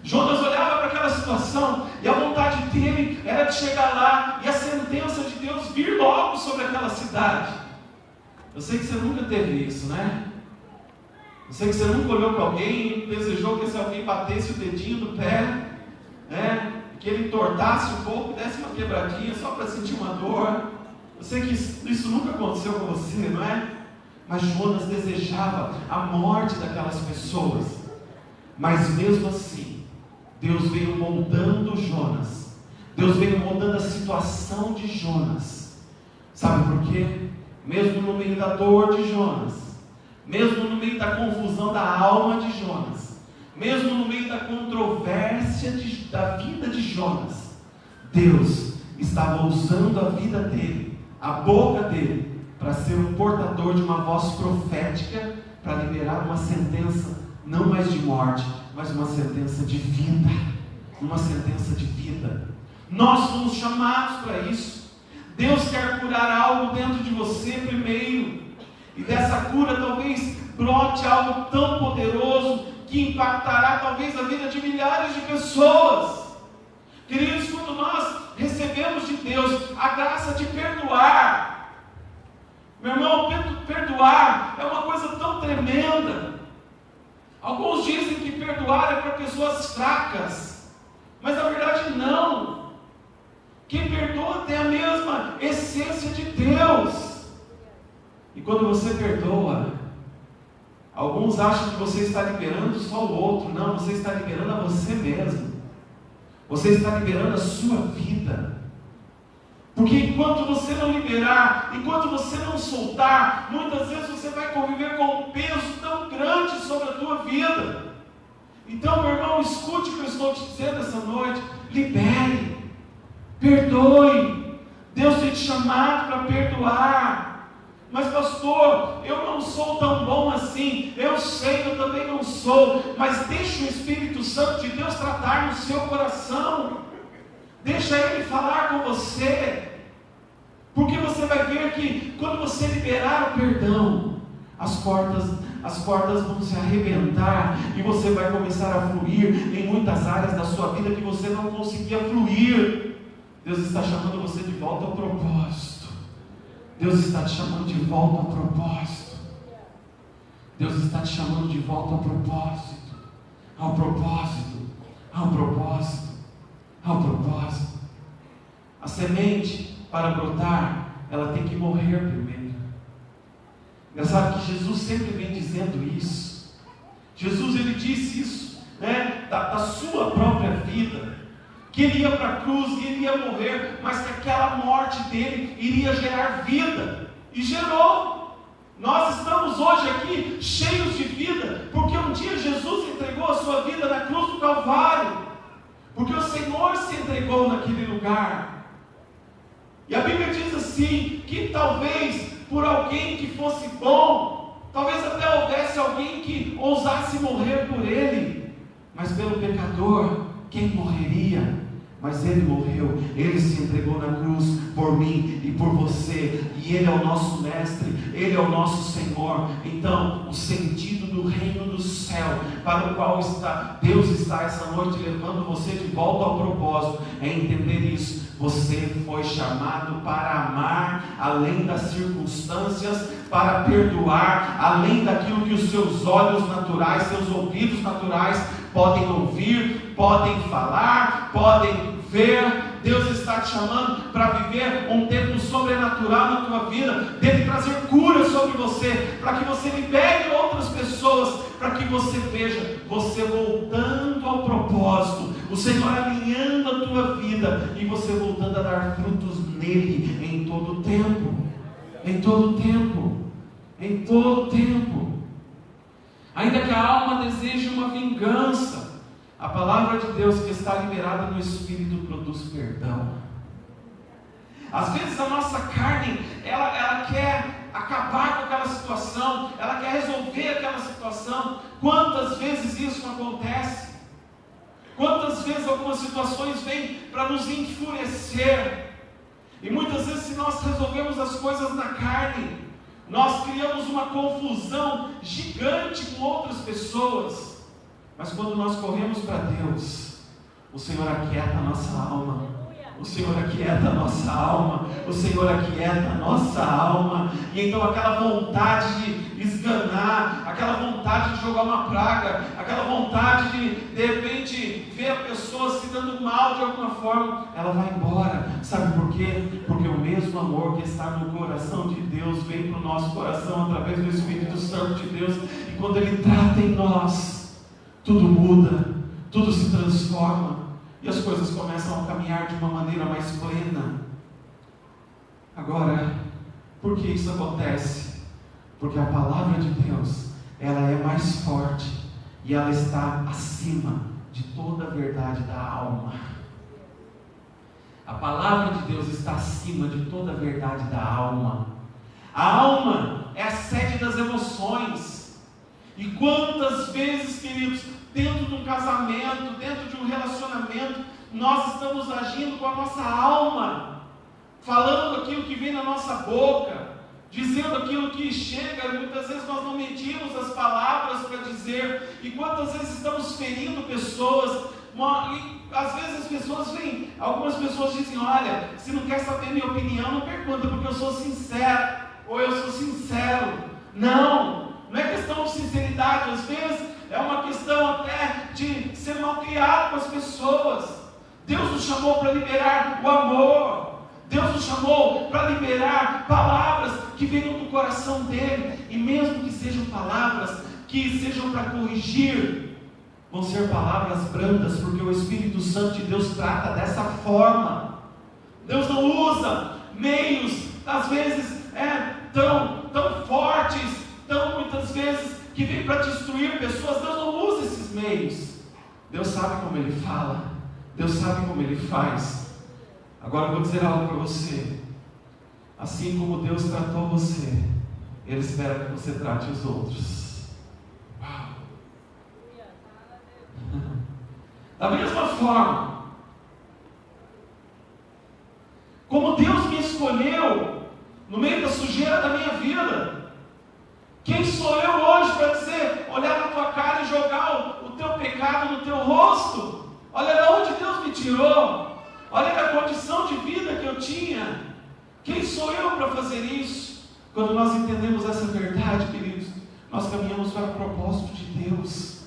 Jonas olhava para aquela situação e a vontade dele era de chegar lá e a sentença de Deus vir logo sobre aquela cidade. Eu sei que você nunca teve isso, né? Eu sei que você nunca olhou para alguém e desejou que esse alguém batesse o dedinho do pé, né? Que ele entortasse um pouco, desse uma quebradinha só para sentir uma dor. Eu sei que isso nunca aconteceu com você, não é? Mas Jonas desejava a morte daquelas pessoas. Mas mesmo assim, Deus veio moldando Jonas. Deus veio moldando a situação de Jonas. Sabe por quê? Mesmo no meio da dor de Jonas, mesmo no meio da confusão da alma de Jonas, mesmo no meio da controvérsia da vida de Jonas, Deus estava usando a vida dele, a boca dele, para ser um portador de uma voz profética, para liberar uma sentença, não mais de morte, mas uma sentença de vida. Uma sentença de vida. Nós fomos chamados para isso. Deus quer curar algo dentro de você primeiro, e dessa cura talvez brote algo tão poderoso que impactará talvez a vida de milhares de pessoas. Queridos, quando nós recebemos de Deus a graça de perdoar, meu irmão, perdoar é uma coisa tão tremenda. Alguns dizem que perdoar é para pessoas fracas, mas na verdade não. Quem perdoa tem a mesma essência de Deus. E quando você perdoa, alguns acham que você está liberando só o outro. Não, você está liberando a você mesmo. Você está liberando a sua vida. Porque enquanto você não liberar, enquanto você não soltar, muitas vezes você vai conviver com um peso tão grande sobre a tua vida. Então, meu irmão, escute o que eu estou te dizendo essa noite. Libere, perdoe. Deus tem te chamado para perdoar. Mas pastor, eu não sou tão bom assim. Eu sei, eu também não sou. Mas deixe o Espírito Santo de Deus tratar no seu coração. Deixa Ele falar com você. Porque você vai ver que quando você liberar o perdão, as cordas vão se arrebentar e você vai começar a fluir em muitas áreas da sua vida que você não conseguia fluir. Deus está chamando você de volta ao propósito. Deus está te chamando de volta ao propósito. Deus está te chamando de volta ao propósito. Ao propósito. Ao propósito. Ao propósito. A semente para brotar, ela tem que morrer primeiro. Engraçado que Jesus sempre vem dizendo isso. Jesus, ele disse isso, né, da sua própria vida, que ele ia para a cruz e ele ia morrer, mas que aquela morte dele iria gerar vida, e gerou. Nós estamos hoje aqui cheios de vida, porque um dia Jesus entregou a sua vida na cruz do Calvário, porque o Senhor se entregou naquele lugar. E a Bíblia diz assim, que talvez por alguém que fosse bom, talvez até houvesse alguém que ousasse morrer por ele, mas pelo pecador, quem morreria? Mas ele morreu, ele se entregou na cruz por mim e por você, e ele é o nosso mestre, ele é o nosso Senhor. Então, o sentido do reino do céu, para o qual Deus está essa noite levando você de volta ao propósito, é entender isso. Você foi chamado para amar além das circunstâncias, para perdoar além daquilo que os seus olhos naturais, seus ouvidos naturais podem ouvir, podem falar, podem ver. Deus está te chamando para viver um tempo sobrenatural na tua vida, dele trazer cura sobre você, para que você libere outras pessoas, para que você veja você voltando ao propósito, o Senhor alinhando a tua vida e você voltando a dar frutos nele em todo o tempo, em todo o tempo, em todo o tempo. Ainda que a alma deseje uma vingança, a palavra de Deus que está liberada no Espírito produz perdão. Às vezes a nossa carne, ela quer acabar com aquela situação, ela quer resolver aquela situação. Quantas vezes isso acontece? Quantas vezes algumas situações vêm para nos enfurecer? E muitas vezes, se nós resolvemos as coisas na carne, nós criamos uma confusão gigante com outras pessoas. Mas quando nós corremos para Deus, o Senhor aquieta a nossa alma. O Senhor aquieta a nossa alma. O Senhor aquieta a nossa alma. E então aquela vontade de esganar, aquela vontade de jogar uma praga, aquela vontade de repente ver a pessoa se dando mal de alguma forma, ela vai embora. Sabe por quê? Porque o mesmo amor que está no coração de Deus vem para o nosso coração através do Espírito Santo de Deus. E quando Ele trata em nós, tudo muda, tudo se transforma e as coisas começam a caminhar de uma maneira mais plena. Agora, por que isso acontece? Porque a palavra de Deus, ela é mais forte e ela está acima de toda a verdade da alma. A palavra de Deus está acima de toda a verdade da alma. A alma é a sede das emoções. E quantas vezes, queridos, dentro de um casamento, dentro de um relacionamento, nós estamos agindo com a nossa alma, falando aquilo que vem na nossa boca, dizendo aquilo que chega. Muitas vezes nós não medimos as palavras para dizer, e quantas vezes estamos ferindo pessoas. E às vezes as pessoas vêm, algumas pessoas dizem: olha, se não quer saber minha opinião, não pergunta, porque eu sou sincero, ou eu sou sincero. Não é questão de sinceridade, às vezes é uma questão até de ser mal criado com as pessoas. Deus nos chamou para liberar o amor. Deus nos chamou para liberar palavras que venham do coração dele. E mesmo que sejam palavras que sejam para corrigir, vão ser palavras brandas, porque o Espírito Santo de Deus trata dessa forma. Deus não usa meios, às vezes, tão fortes, tão muitas vezes, que vem para destruir pessoas. Deus não usa esses meios. Deus sabe como Ele fala, Deus sabe como Ele faz. Agora eu vou dizer algo para você. Assim como Deus tratou você, Ele espera que você trate os outros. Uau! Da mesma forma como Deus me escolheu no meio da sujeira da minha vida, quem sou eu hoje para dizer, olhar na tua cara e jogar o teu pecado no teu rosto? Olha de onde Deus me tirou, olha da condição de vida que eu tinha. Quem sou eu para fazer isso? Quando nós entendemos essa verdade, queridos, nós caminhamos para o propósito de Deus.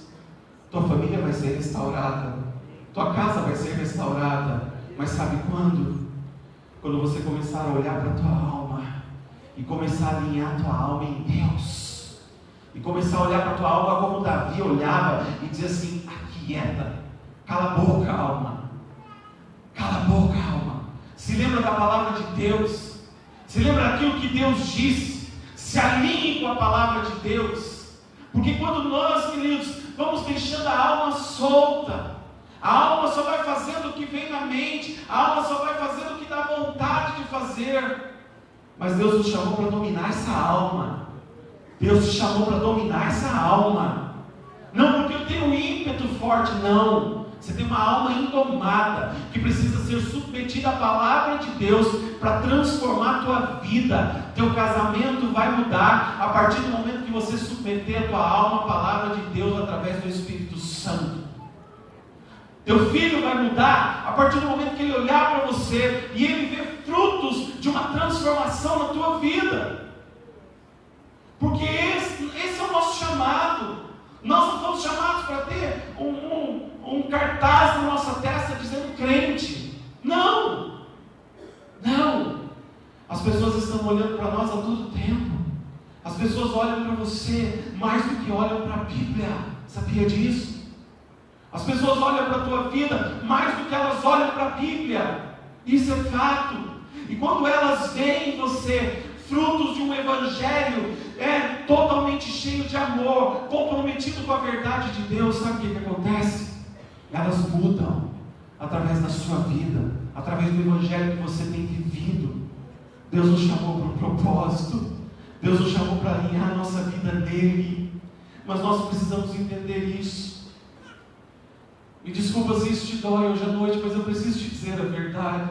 Tua família vai ser restaurada, tua casa vai ser restaurada, mas sabe quando? quando você começar a olhar para a tua alma e começar a alinhar a tua alma em Deus, e começar a olhar para a tua alma como Davi olhava e dizia assim: aquieta, cala a boca, alma, cala a boca, alma, se lembra da palavra de Deus, se lembra daquilo que Deus disse, se alinhe com a palavra de Deus, porque quando nós, queridos, vamos deixando a alma solta, a alma só vai fazendo o que vem na mente, a alma só vai fazendo o que dá vontade de fazer. Mas Deus nos chamou para dominar essa alma. Deus te chamou para dominar essa alma. Não porque eu tenho um ímpeto forte, não. Você tem uma alma indomada, que precisa ser submetida à palavra de Deus para transformar a tua vida. Teu casamento vai mudar a partir do momento que você submeter a tua alma à palavra de Deus através do Espírito Santo. Teu filho vai mudar a partir do momento que ele olhar para você e ele ver frutos de uma transformação na tua vida. Porque esse é o nosso chamado. Nós não fomos chamados para ter um cartaz na nossa testa dizendo crente. Não! Não! As pessoas estão olhando para nós a todo tempo. As pessoas olham para você mais do que olham para a Bíblia. Sabia disso? As pessoas olham para a tua vida mais do que elas olham para a Bíblia. Isso é fato. E quando elas veem em você frutos de um evangelho totalmente cheio de amor, comprometido com a verdade de Deus, sabe o que acontece? Elas mudam através da sua vida, através do evangelho que você tem vivido. Deus nos chamou para um propósito. Deus nos chamou para alinhar a nossa vida nele. Mas nós precisamos entender isso. Me desculpa se isso te dói hoje à noite, mas eu preciso te dizer a verdade.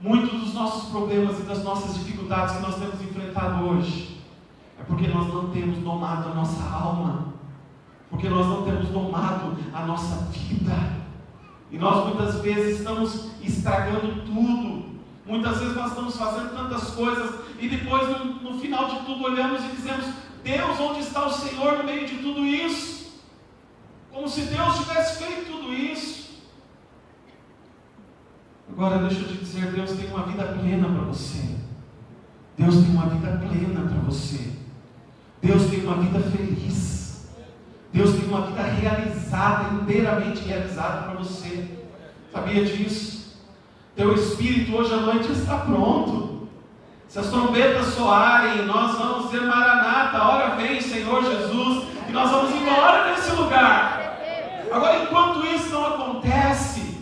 Muitos dos nossos problemas e das nossas dificuldades que nós temos enfrentado hoje é porque nós não temos domado a nossa alma, porque nós não temos domado a nossa vida, e nós muitas vezes estamos estragando tudo. Muitas vezes nós estamos fazendo tantas coisas e depois no final de tudo olhamos e dizemos: Deus, onde está o Senhor no meio de tudo isso? Como se Deus tivesse feito tudo isso. Agora deixa eu te dizer, Deus tem uma vida plena para você. Deus tem uma vida plena para você. Deus tem uma vida feliz. Deus tem uma vida realizada, inteiramente realizada para você. Sabia disso? Teu espírito hoje à noite está pronto. Se as trombetas soarem, nós vamos dizer: Maranata, hora vem, Senhor Jesus, e nós vamos embora desse lugar. Agora, enquanto isso não acontece,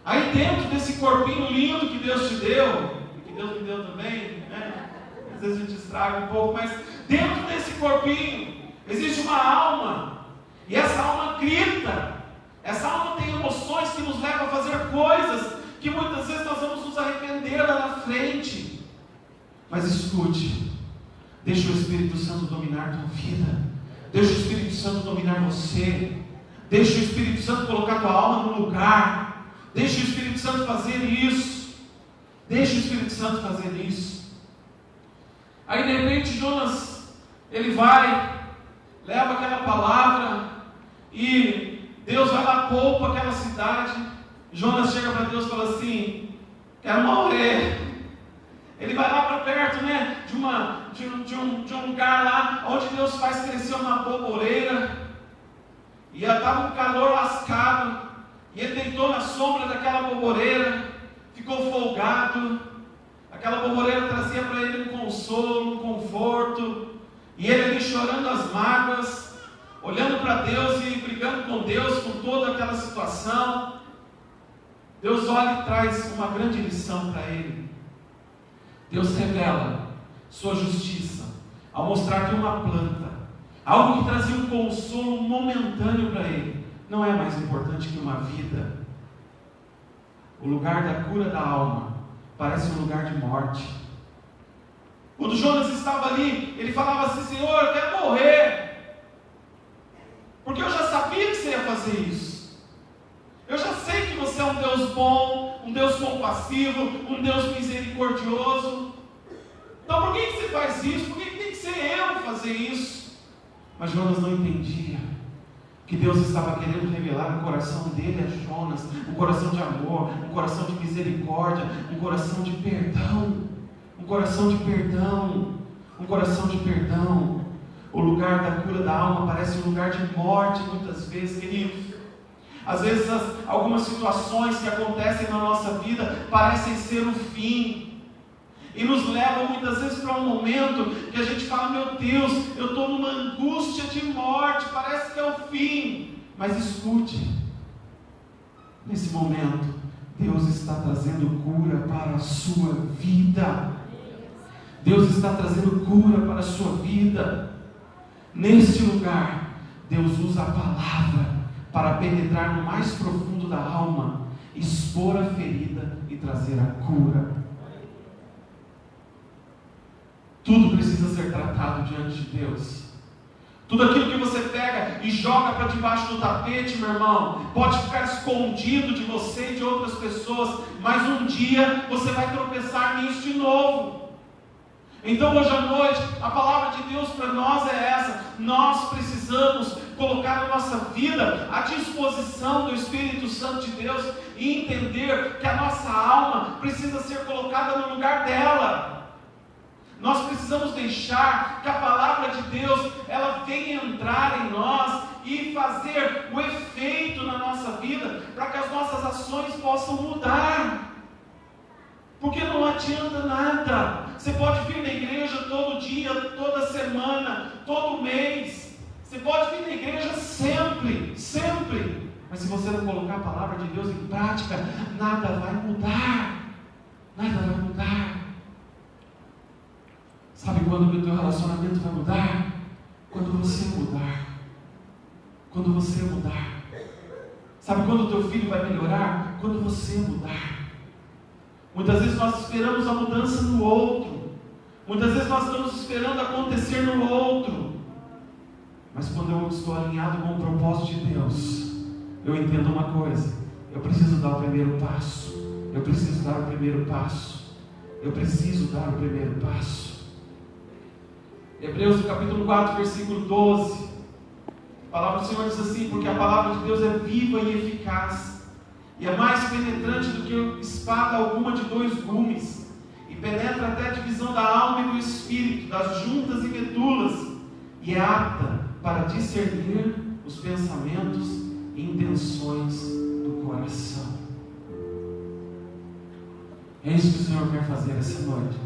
aí dentro desse corpinho lindo que Deus te deu, e que Deus me deu também, né? Às vezes a gente estraga um pouco, mas dentro desse corpinho existe uma alma, e essa alma grita, essa alma tem emoções que nos levam a fazer coisas que muitas vezes nós vamos nos arrepender lá na frente. Mas escute, deixa o Espírito Santo dominar a tua vida, deixa o Espírito Santo dominar você. Deixa o Espírito Santo colocar tua alma no lugar. Deixa o Espírito Santo fazer isso. Deixa o Espírito Santo fazer isso. Aí de repente Jonas, ele vai, leva aquela palavra, e Deus vai lá, poupa aquela cidade. Jonas chega para Deus e fala assim: quero morrer. Ele vai lá para perto, né, de um lugar lá onde Deus faz crescer uma boboreira. E ela estava com calor lascado, e ele deitou na sombra daquela boboreira, ficou folgado. Aquela boboreira trazia para ele um consolo, um conforto, e ele ali chorando as mágoas, olhando para Deus e brigando com Deus com toda aquela situação. Deus olha e traz uma grande lição para ele. Deus revela sua justiça ao mostrar que uma planta, algo que trazia um consolo momentâneo para ele, não é mais importante que uma vida. O lugar da cura da alma parece um lugar de morte. Quando Jonas estava ali, ele falava assim: Senhor, eu quero morrer, porque eu já sabia que você ia fazer isso. Eu já sei que você é um Deus bom, um Deus compassivo, um Deus misericordioso. Então por que você faz isso? Por que tem que ser eu fazer isso? Mas Jonas não entendia. que Deus estava querendo revelar no coração dele a Jonas, um coração de amor, um coração de misericórdia, um coração de perdão, um coração de perdão, um coração de perdão. O lugar da cura da alma parece um lugar de morte muitas vezes, queridos. Às vezes algumas situações que acontecem na nossa vida parecem ser o fim, e nos levam muitas vezes para um momento que a gente fala: meu Deus, eu estou numa angústia de morte, parece que é o fim. Mas escute, nesse momento Deus está trazendo cura para a sua vida. Deus está trazendo cura para a sua vida. Neste lugar, Deus usa a palavra para penetrar no mais profundo da alma, expor a ferida e trazer a cura. Tudo precisa ser tratado diante de Deus. Tudo aquilo que você pega e joga para debaixo do tapete, meu irmão, pode ficar escondido de você e de outras pessoas, mas um dia você vai tropeçar nisso de novo. Então hoje à noite, a palavra de Deus para nós é essa: nós precisamos colocar a nossa vida à disposição do Espírito Santo de Deus e entender que a nossa alma precisa ser colocada no lugar dela. Nós precisamos deixar que a palavra de Deus, ela venha entrar em nós e fazer o efeito na nossa vida, para que as nossas ações possam mudar. Porque não adianta nada. Você pode vir na igreja todo dia, toda semana, todo mês. Você pode vir na igreja sempre, sempre. Mas se você não colocar a palavra de Deus em prática, nada vai mudar. Nada vai mudar. Sabe quando o teu relacionamento vai mudar? Quando você mudar. Quando você mudar. Sabe quando o teu filho vai melhorar? Quando você mudar. Muitas vezes nós esperamos a mudança no outro. Muitas vezes nós estamos esperando acontecer no outro. Mas quando eu estou alinhado com o propósito de Deus, eu entendo uma coisa: eu preciso dar o primeiro passo. Eu preciso dar o primeiro passo. Eu preciso dar o primeiro passo. Hebreus capítulo 4, versículo 12. A palavra do Senhor diz assim: porque a palavra de Deus é viva e eficaz, e é mais penetrante do que espada alguma de 2 gumes, e penetra até a divisão da alma e do espírito, das juntas e medulas, e é apta para discernir os pensamentos e intenções do coração. É isso que o Senhor quer fazer essa noite.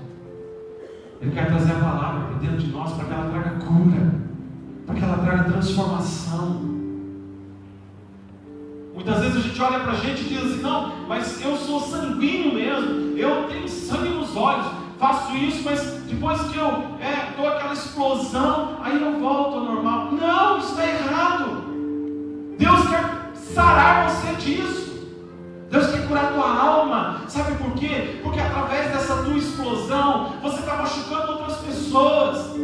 Ele quer trazer a palavra para dentro de nós, para que ela traga cura, para que ela traga transformação. Muitas vezes a gente olha para a gente e diz assim: não, mas eu sou sanguíneo mesmo, eu tenho sangue nos olhos, faço isso, mas depois que eu dou aquela explosão, aí eu volto ao normal. Não, isso está errado. Deus quer sarar você disso. Deus quer curar a tua alma. Sabe por quê? Porque através dessa tua explosão, você está machucando outras pessoas.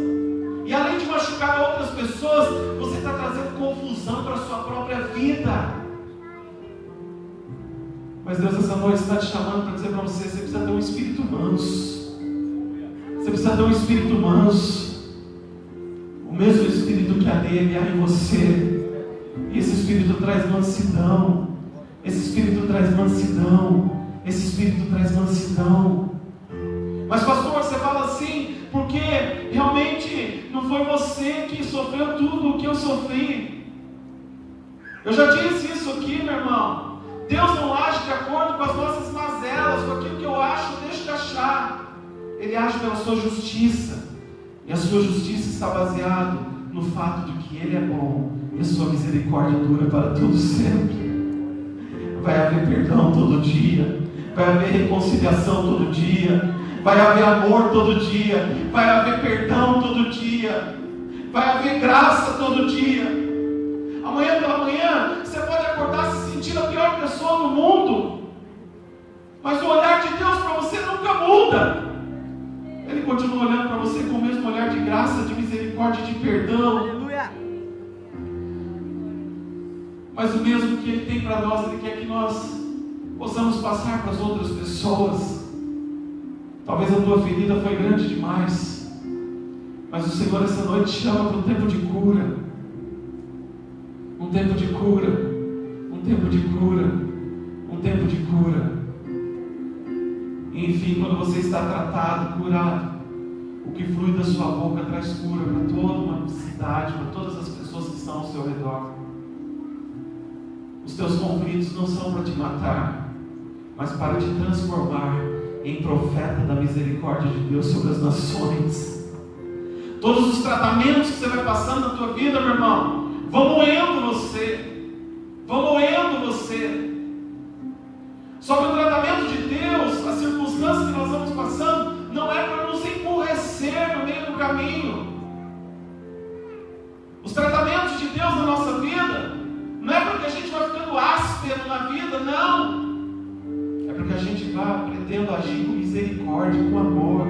E além de machucar outras pessoas, você está trazendo confusão para a sua própria vida. Mas Deus essa noite está te chamando para dizer para você: você precisa ter um espírito manso. Você precisa ter um espírito manso. O mesmo espírito que há nele há em você. E esse espírito traz mansidão. Esse espírito traz mansidão. Esse espírito traz mansidão. Mas pastor, você fala assim porque realmente não foi você que sofreu tudo o que eu sofri. Eu já disse isso aqui, meu irmão. Deus não age de acordo com as nossas mazelas, com aquilo que eu acho ou deixo de achar. Ele age pela sua justiça. E a sua justiça está baseada no fato de que Ele é bom e a sua misericórdia dura para todo sempre. Vai haver perdão todo dia, vai haver reconciliação todo dia, vai haver amor todo dia, vai haver perdão todo dia, vai haver graça todo dia. Amanhã pela manhã você pode acordar se sentindo a pior pessoa no mundo, mas o olhar de Deus para você nunca muda. Ele continua olhando para você com o mesmo olhar de graça, de misericórdia, de perdão. Aleluia. Mas o mesmo que Ele tem para nós, Ele quer que nós possamos passar para as outras pessoas. Talvez a tua ferida foi grande demais, mas o Senhor essa noite te chama para um tempo de cura, Um tempo de cura. Um tempo de cura. Um tempo de cura. E, enfim, quando você está tratado, curado, o que flui da sua boca traz cura para toda uma cidade, para todas as pessoas que estão ao seu redor. Os teus conflitos não são para te matar, mas para te transformar em profeta da misericórdia de Deus sobre as nações. Todos os tratamentos que você vai passando na tua vida, meu irmão, vão moendo você. Vão moendo você. Sobre o tratamento de Deus, as circunstâncias que nós vamos passando, não é para nos emburrecer no meio do caminho. Os tratamentos de Deus na nossa vida, não é porque a gente vai ficando áspero na vida, não. É porque a gente vai aprendendo a agir com misericórdia, com amor,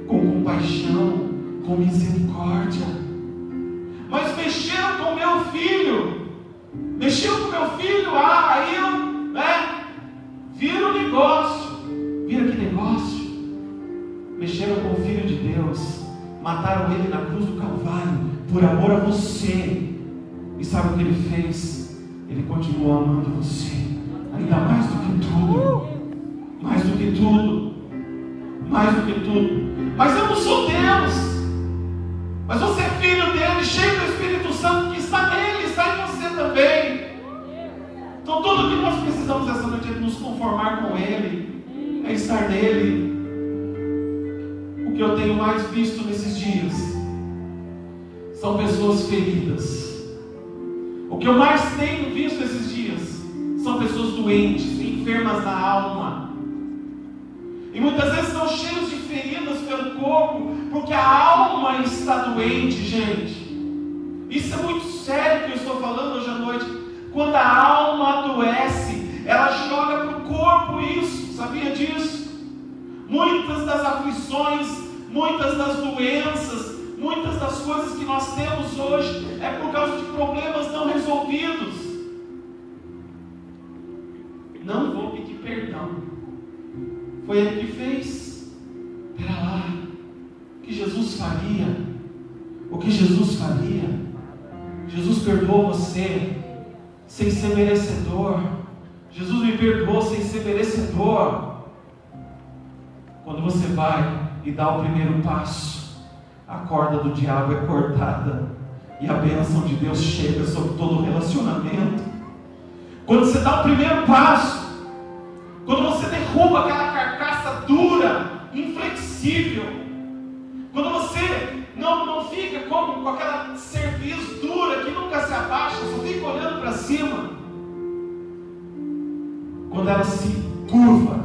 com compaixão, com misericórdia. Mas mexeram com meu filho, aí eu, vira o negócio. Vira que negócio? Mexeram com o Filho de Deus, mataram ele na cruz do Calvário, por amor a você. E sabe o que ele fez? Ele continuou amando você, ainda mais do que tudo. Mais do que tudo. Mais do que tudo. Mas eu não sou Deus. Mas você é filho dele, cheio do Espírito Santo que está nele, está em você também. Então tudo que nós precisamos essa noite é nos conformar com ele, é estar nele. O que eu tenho mais visto nesses dias são pessoas feridas. O que eu mais tenho visto esses dias são pessoas doentes, enfermas na alma. E muitas vezes estão cheios de feridas pelo corpo, porque a alma está doente, gente. Isso é muito sério que eu estou falando hoje à noite. Quando a alma adoece, ela joga para o corpo isso, sabia disso? Muitas das aflições, muitas das doenças, muitas das coisas que nós temos hoje é por causa de problemas não resolvidos. Não vou pedir perdão. Foi ele que fez. Espera lá. O que Jesus faria? O que Jesus faria? Jesus perdoou você sem ser merecedor. Jesus me perdoou sem ser merecedor. Quando você vai e dá o primeiro passo, a corda do diabo é cortada e a bênção de Deus chega sobre todo o relacionamento. Quando você dá o primeiro passo, quando você derruba aquela carcaça dura, inflexível, quando você não fica com aquela cerviz dura que nunca se abaixa, só fica olhando para cima, quando ela se curva,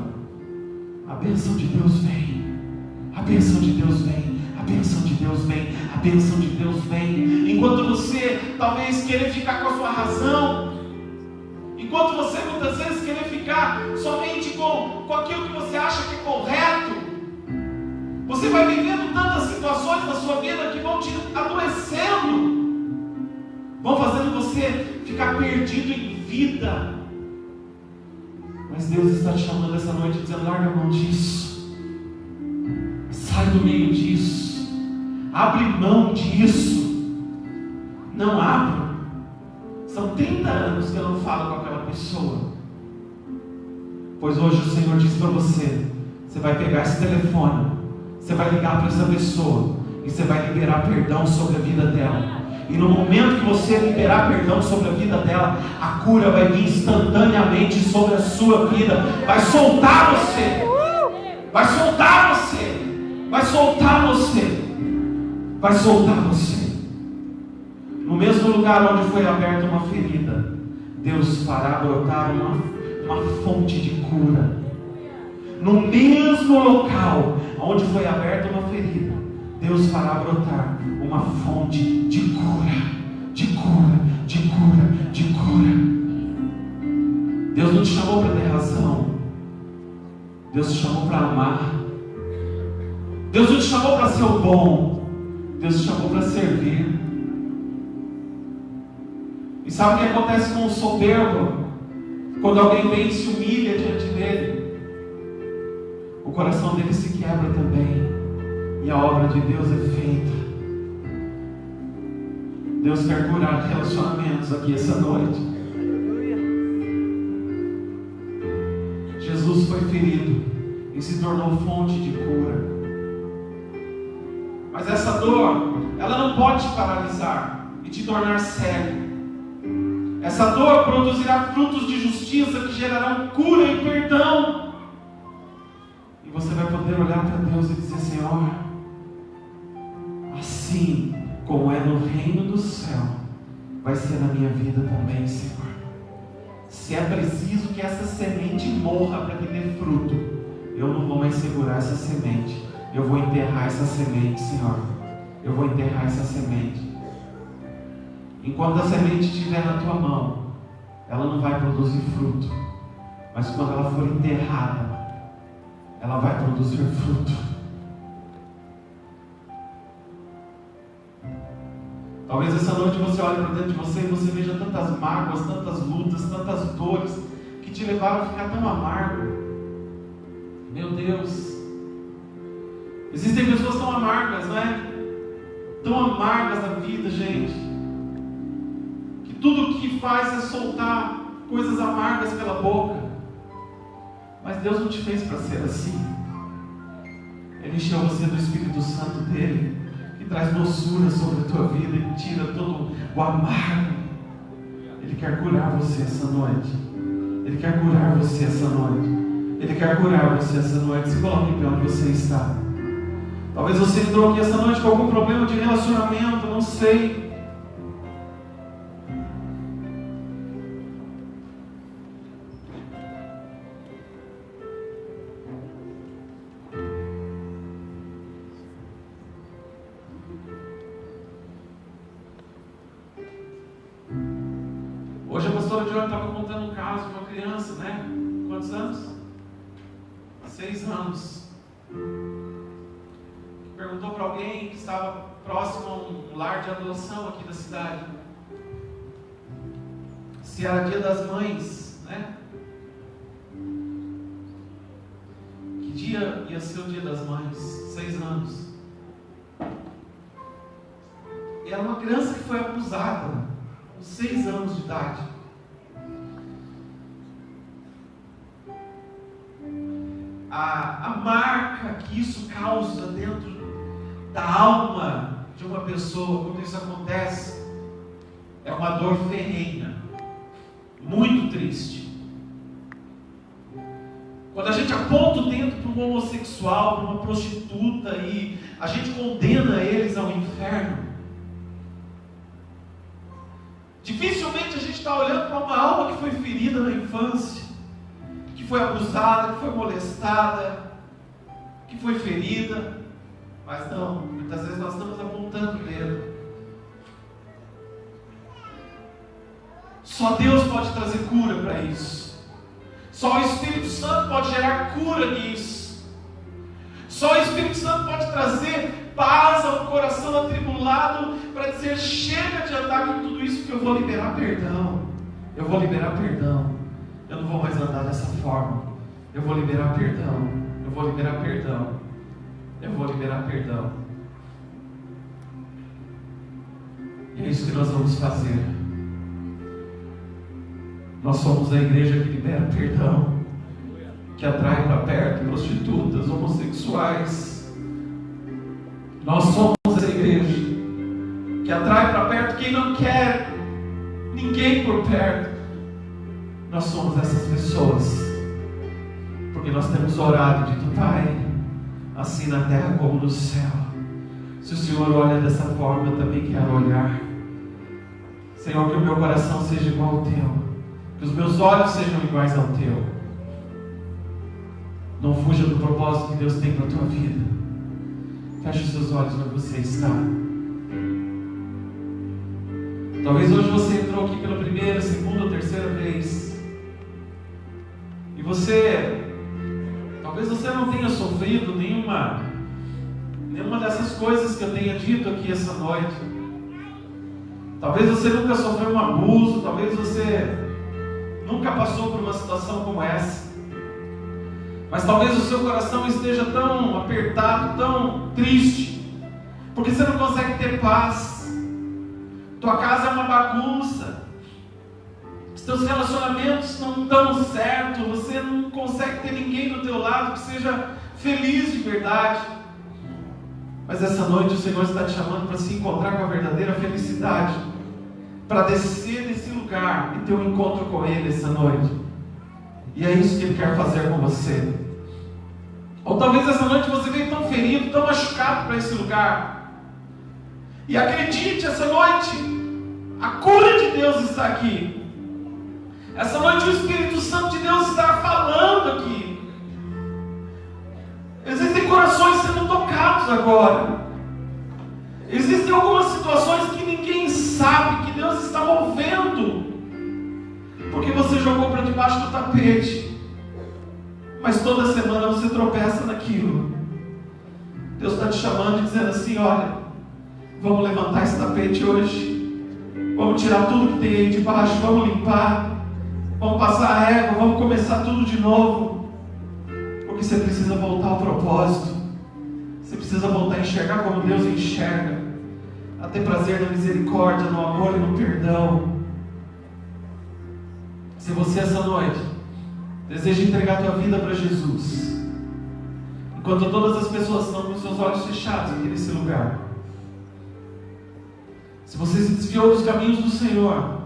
a bênção de Deus vem, a bênção de Deus vem, a bênção de Deus vem, a bênção de Deus vem. Enquanto você talvez querer ficar com a sua razão, enquanto você muitas vezes querer ficar somente com aquilo que você acha que é correto, você vai vivendo tantas situações na sua vida que vão te adoecendo, vão fazendo você ficar perdido em vida. Mas Deus está te chamando essa noite dizendo: larga a mão disso, sai do meio disso, abre mão disso. Não abra. São 30 anos que eu não falo com aquela pessoa. Pois hoje o Senhor diz para você: você vai pegar esse telefone, você vai ligar para essa pessoa e você vai liberar perdão sobre a vida dela. E no momento que você liberar perdão sobre a vida dela, a cura vai vir instantaneamente sobre a sua vida. Vai soltar você. Vai soltar você. Vai soltar você. Vai soltar você. No mesmo lugar onde foi aberta uma ferida, Deus fará brotar uma fonte de cura. No mesmo local onde foi aberta uma ferida, Deus fará brotar uma fonte de cura, de cura, de cura, de cura. Deus não te chamou para ter razão. Deus te chamou para amar. Deus não te chamou para ser o bom. Deus te chamou para servir. E sabe o que acontece com o soberbo? Quando alguém vem e se humilha diante dele, o coração dele se quebra também, e a obra de Deus é feita. Deus quer curar relacionamentos aqui essa noite. Jesus foi ferido e se tornou fonte de cura. Mas essa dor, ela não pode te paralisar e te tornar cego. Essa dor produzirá frutos de justiça que gerarão cura e perdão. E você vai poder olhar para Deus e dizer: Senhor, assim como é no reino do céu, vai ser na minha vida também, Senhor. Se é preciso que essa semente morra para que dê fruto, eu não vou mais segurar essa semente. Eu vou enterrar essa semente, Senhor. Eu vou enterrar essa semente. Enquanto a semente estiver na tua mão, ela não vai produzir fruto. Mas quando ela for enterrada, ela vai produzir fruto. Talvez essa noite você olhe para dentro de você e você veja tantas mágoas, tantas lutas, tantas dores que te levaram a ficar tão amargo. Meu Deus, existem pessoas tão amargas, não é? Tão amargas na vida, gente, que tudo o que faz é soltar coisas amargas pela boca. Mas Deus não te fez para ser assim. Ele encheu você do Espírito Santo dele, que traz doçura sobre a tua vida e tira todo o amargo. Ele quer curar você essa noite. Ele quer curar você essa noite. Ele quer curar você essa noite. Se coloque em pé onde você está. Talvez você entrou aqui essa noite com algum problema de relacionamento, não sei. Hoje a pastora Joana estava contando um caso de uma criança, né? Quantos anos? 6 anos. Perguntou para alguém que estava próximo a um lar de adoção aqui da cidade se era dia das mães, né? Que dia ia ser o dia das mães? 6 anos. E era uma criança que foi abusada com 6 anos de idade. A marca que isso causa dentro da alma de uma pessoa, quando isso acontece, é uma dor ferrenha, muito triste. Quando a gente aponta o dedo para um homossexual, para uma prostituta, e a gente condena eles ao inferno, dificilmente a gente está olhando para uma alma que foi ferida na infância, que foi abusada, que foi molestada, que foi ferida. Mas não, muitas vezes nós estamos apontando o dedo. Só Deus pode trazer cura para isso. Só o Espírito Santo pode gerar cura nisso. Só o Espírito Santo pode trazer paz ao coração atribulado, para dizer: chega de andar com tudo isso, porque eu vou liberar perdão. Eu vou liberar perdão. Eu não vou mais andar dessa forma. Eu vou liberar perdão. Eu vou liberar perdão. Eu vou liberar perdão. E é isso que nós vamos fazer. Nós somos a igreja que libera perdão, que atrai para perto prostitutas, homossexuais. Nós somos essa igreja que atrai para perto quem não quer ninguém por perto. Nós somos essas pessoas, porque nós temos orado e dito: Pai, assim na terra como no céu. Se o Senhor olha dessa forma, eu também quero olhar. Senhor, que o meu coração seja igual ao Teu, que os meus olhos sejam iguais ao Teu. Não fuja do propósito que Deus tem para a tua vida. Feche os seus olhos onde você está. Talvez hoje você entrou aqui pela primeira, segunda ou terceira vez, e talvez você não tenha sofrido nenhuma dessas coisas que eu tenha dito aqui essa noite. Talvez você nunca sofreu um abuso, talvez você nunca passou por uma situação como essa. Mas talvez o seu coração esteja tão apertado, tão triste, porque você não consegue ter paz, tua casa é uma bagunça, os teus relacionamentos não dão certo, você não consegue ter ninguém do teu lado que seja feliz de verdade. Mas essa noite o Senhor está te chamando para se encontrar com a verdadeira felicidade, para descer desse lugar e ter um encontro com Ele essa noite. E é isso que Ele quer fazer com você. Ou talvez essa noite você veio tão ferido, tão machucado para esse lugar. E acredite, essa noite a cura de Deus está aqui. Essa noite o Espírito Santo de Deus está falando aqui. Existem corações sendo tocados agora. Existem algumas situações que ninguém sabe que Deus está movendo, porque você jogou para debaixo do tapete. Mas toda semana você tropeça naquilo. Deus está te chamando e dizendo assim: olha, vamos levantar esse tapete hoje, vamos tirar tudo que tem aí de baixo, vamos limpar, vamos passar a régua, vamos começar tudo de novo. Porque você precisa voltar ao propósito, você precisa voltar a enxergar como Deus enxerga, a ter prazer na misericórdia, no amor e no perdão. Se você essa noite deseja entregar a tua vida para Jesus, enquanto todas as pessoas estão com seus olhos fechados aqui nesse lugar, se você se desviou dos caminhos do Senhor,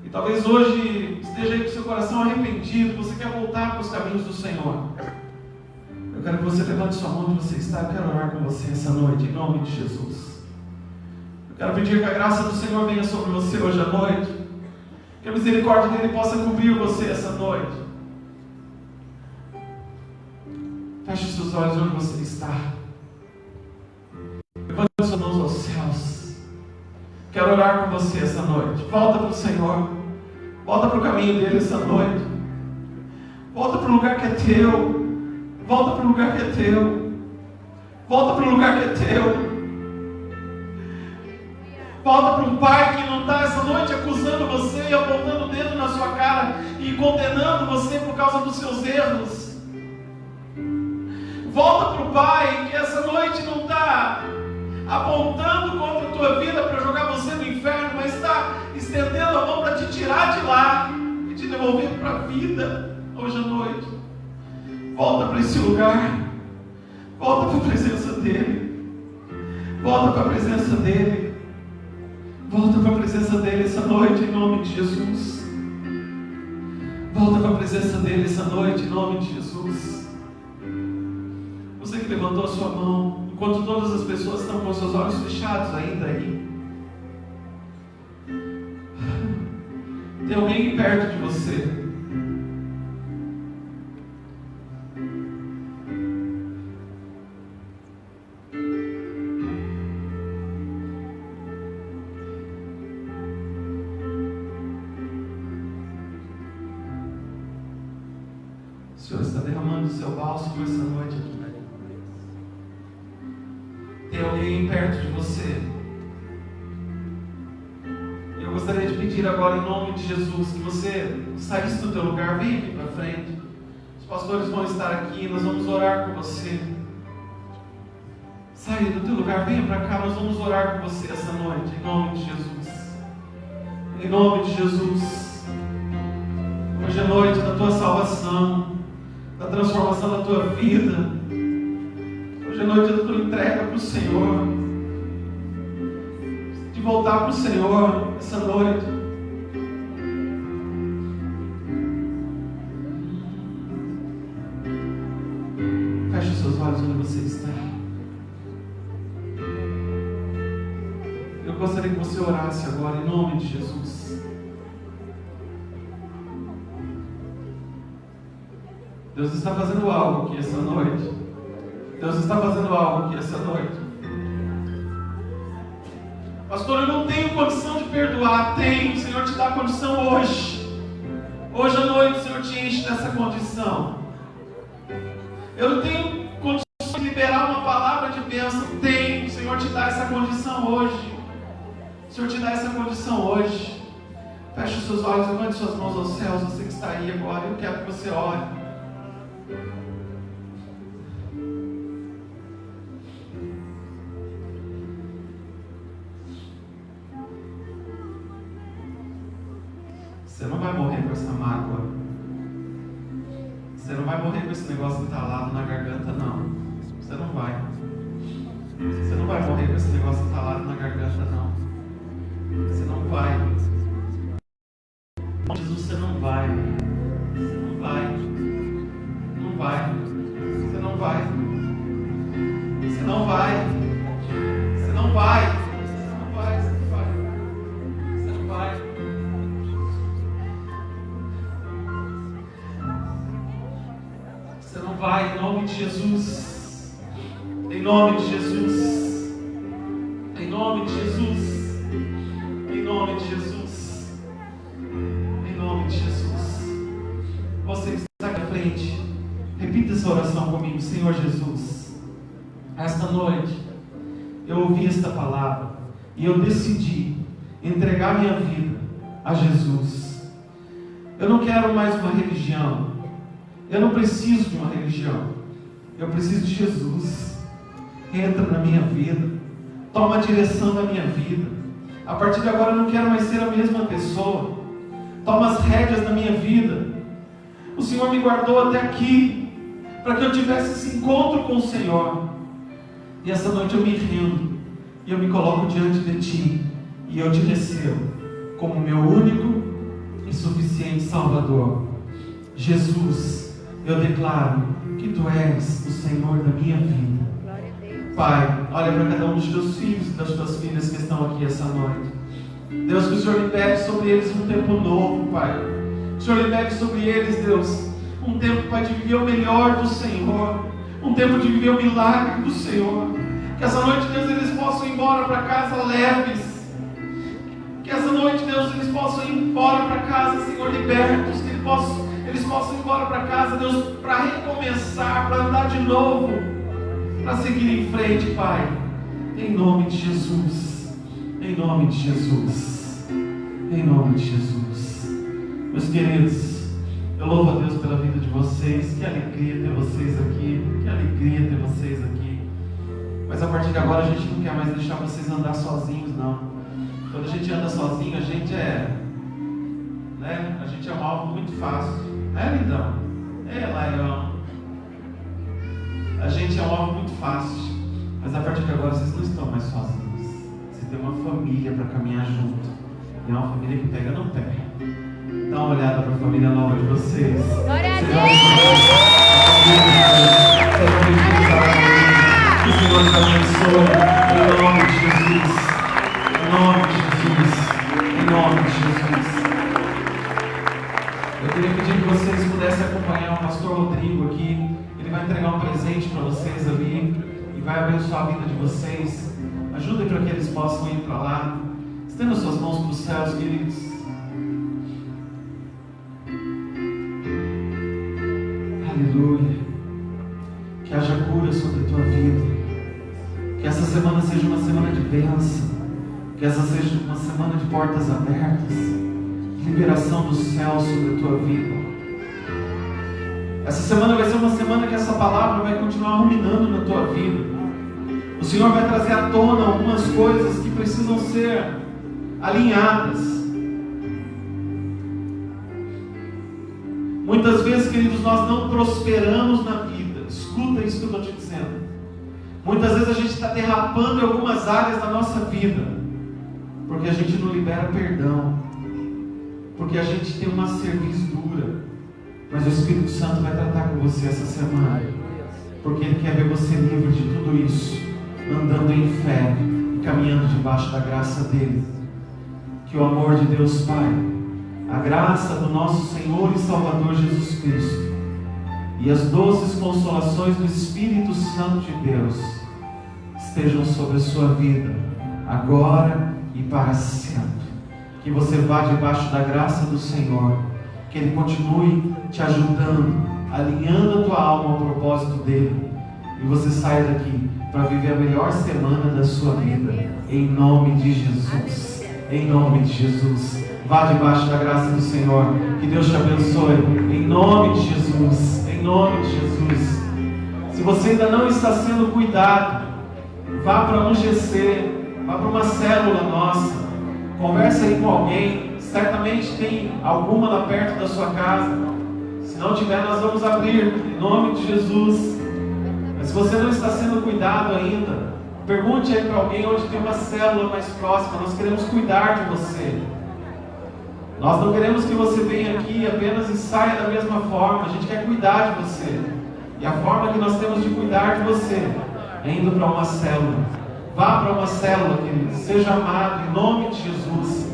e talvez hoje esteja aí com seu coração arrependido, você quer voltar para os caminhos do Senhor, eu quero que você levante sua mão onde você está. Eu quero orar com você essa noite, em nome de Jesus. Eu quero pedir que a graça do Senhor venha sobre você hoje à noite, que a misericórdia dele possa cobrir você essa noite. Feche os seus olhos onde você está. Levante suas mãos aos céus. Quero orar com você essa noite. Volta para o Senhor. Volta para o caminho dele essa noite. Volta para o lugar que é teu. Volta para o lugar que é teu. Volta para o lugar que é teu. Volta para um pai que não está essa noite acusando você e apontando o dedo na sua cara e condenando você por causa dos seus erros. Volta para o pai que essa noite não está apontando contra a tua vida para jogar você no inferno, mas está estendendo a mão para te tirar de lá e te devolver para a vida hoje à noite. Volta para esse lugar. Volta para a presença dele. Volta para a presença dele. Volta para a presença dele essa noite, em nome de Jesus. Volta para a presença dele essa noite, em nome de Jesus. Você que levantou a sua mão, enquanto todas as pessoas estão com seus olhos fechados ainda aí, tem alguém perto de você. O Senhor está derramando o seu bálsamo essa noite aqui. Tem alguém perto de você. Eu gostaria de pedir agora, em nome de Jesus, que você saísse do teu lugar, venha aqui para frente. Os pastores vão estar aqui, nós vamos orar com você. Saia do teu lugar, venha para cá, nós vamos orar com você essa noite, em nome de Jesus. Em nome de Jesus. Hoje é noite da tua salvação, da transformação da tua vida. Hoje é noite da tua entrega para o Senhor, de voltar para o Senhor essa noite. Feche os seus olhos onde você está. Eu gostaria que você orasse agora em nome de Jesus. Deus está fazendo algo aqui essa noite. Deus está fazendo algo aqui essa noite. Pastor, eu não tenho condição de perdoar. Tem, o Senhor te dá condição hoje. Hoje à noite o Senhor te enche dessa condição. Eu não tenho condição de liberar uma palavra de bênção. Tem, o Senhor te dá essa condição hoje. O Senhor te dá essa condição hoje. Feche os seus olhos, levante suas mãos aos céus. Você que está aí agora, eu quero que você ore. vai morrer com essa mágoa. Você não vai morrer com esse negócio entalado na garganta, não. Você não vai. Você não vai morrer com esse negócio entalado na garganta, não. Você não vai. Jesus, você não vai. Você não vai. Não vai. Você não vai. Você não vai. Você não vai. Você não vai. Você não vai. Você não vai, em nome de Jesus. Em nome de Jesus. Em nome de Jesus. Em nome de Jesus. Em nome de Jesus. Você que está aqui à frente, repita essa oração comigo. Senhor Jesus, esta noite eu ouvi esta palavra e eu decidi entregar minha vida a Jesus. Eu não quero mais uma religião. Eu não preciso de uma religião. Eu preciso de Jesus. Entra na minha vida. Toma a direção da minha vida. A partir de agora eu não quero mais ser a mesma pessoa. Toma as rédeas da minha vida. O Senhor me guardou até aqui para que eu tivesse esse encontro com o Senhor. E essa noite eu me rendo e eu me coloco diante de Ti e eu Te recebo como meu único e suficiente Salvador. Jesus, eu declaro que Tu és o Senhor da minha vida. Pai, olha para cada um dos Teus filhos e das Tuas filhas que estão aqui essa noite. Deus, que o Senhor libere sobre eles um tempo novo, Pai. Que o Senhor libere sobre eles, Deus, um tempo, Pai, de viver o melhor do Senhor. Um tempo de viver o milagre do Senhor. Que essa noite, Deus, eles possam ir embora para casa leves. Que essa noite, Deus, eles possam ir embora para casa, Senhor, libertos. Que eles possam ir embora para casa, Deus, para recomeçar, para andar de novo, para seguir em frente, Pai. Em nome de Jesus. Em nome de Jesus. Em nome de Jesus. Meus queridos, eu louvo a Deus pela vida de vocês. Que alegria ter vocês aqui. Que alegria ter vocês aqui. Mas a partir de agora a gente não quer mais deixar vocês andar sozinhos, não. Quando a gente anda sozinho, a gente é um alvo muito fácil. Lindão? Laião. A gente é um alvo muito fácil. Mas a partir de agora vocês não estão mais sozinhos. Vocês têm uma família para caminhar junto. E é uma família que pega no pé. Dá uma olhada para a família nova de vocês. Glória a Deus! Que o Senhor te abençoe. Em nome de Jesus. Em nome de Jesus. Em nome de Jesus. Eu queria pedir que vocês pudessem acompanhar o pastor Rodrigo aqui. Ele vai entregar um presente para vocês ali e vai abençoar a vida de vocês. Ajudem para que eles possam ir para lá. Estenda suas mãos para os céus, queridos. Aleluia. Que haja cura sobre a tua vida. Que essa semana seja uma semana de bênção. Que essa seja uma semana de portas abertas. Liberação do céu sobre a tua vida. Essa semana vai ser uma semana que essa palavra vai continuar ruminando na tua vida. O Senhor vai trazer à tona algumas coisas que precisam ser alinhadas. Muitas vezes, queridos, nós não prosperamos na vida. Escuta isso que eu estou te dizendo. Muitas vezes a gente está derrapando em algumas áreas da nossa vida, porque a gente não libera perdão, porque a gente tem uma cerviz dura. Mas o Espírito Santo vai tratar com você essa semana, porque Ele quer ver você livre de tudo isso, andando em fé e caminhando debaixo da graça dEle. Que o amor de Deus Pai, a graça do nosso Senhor e Salvador Jesus Cristo e as doces consolações do Espírito Santo de Deus estejam sobre a sua vida, agora e para sempre. Que você vá debaixo da graça do Senhor, que Ele continue te ajudando, alinhando a tua alma ao propósito dEle, e você saia daqui para viver a melhor semana da sua vida, em nome de Jesus. Em nome de Jesus. Vá debaixo da graça do Senhor. Que Deus te abençoe. Em nome de Jesus. Em nome de Jesus. Se você ainda não está sendo cuidado, vá para um GC, vá para uma célula nossa. Converse aí com alguém. Certamente tem alguma lá perto da sua casa. Se não tiver, nós vamos abrir em nome de Jesus. Mas se você não está sendo cuidado ainda, pergunte aí para alguém onde tem uma célula mais próxima. Nós queremos cuidar de você. Nós não queremos que você venha aqui apenas e saia da mesma forma. A gente quer cuidar de você. E a forma que nós temos de cuidar de você é indo para uma célula. Vá para uma célula, querido. Seja amado em nome de Jesus.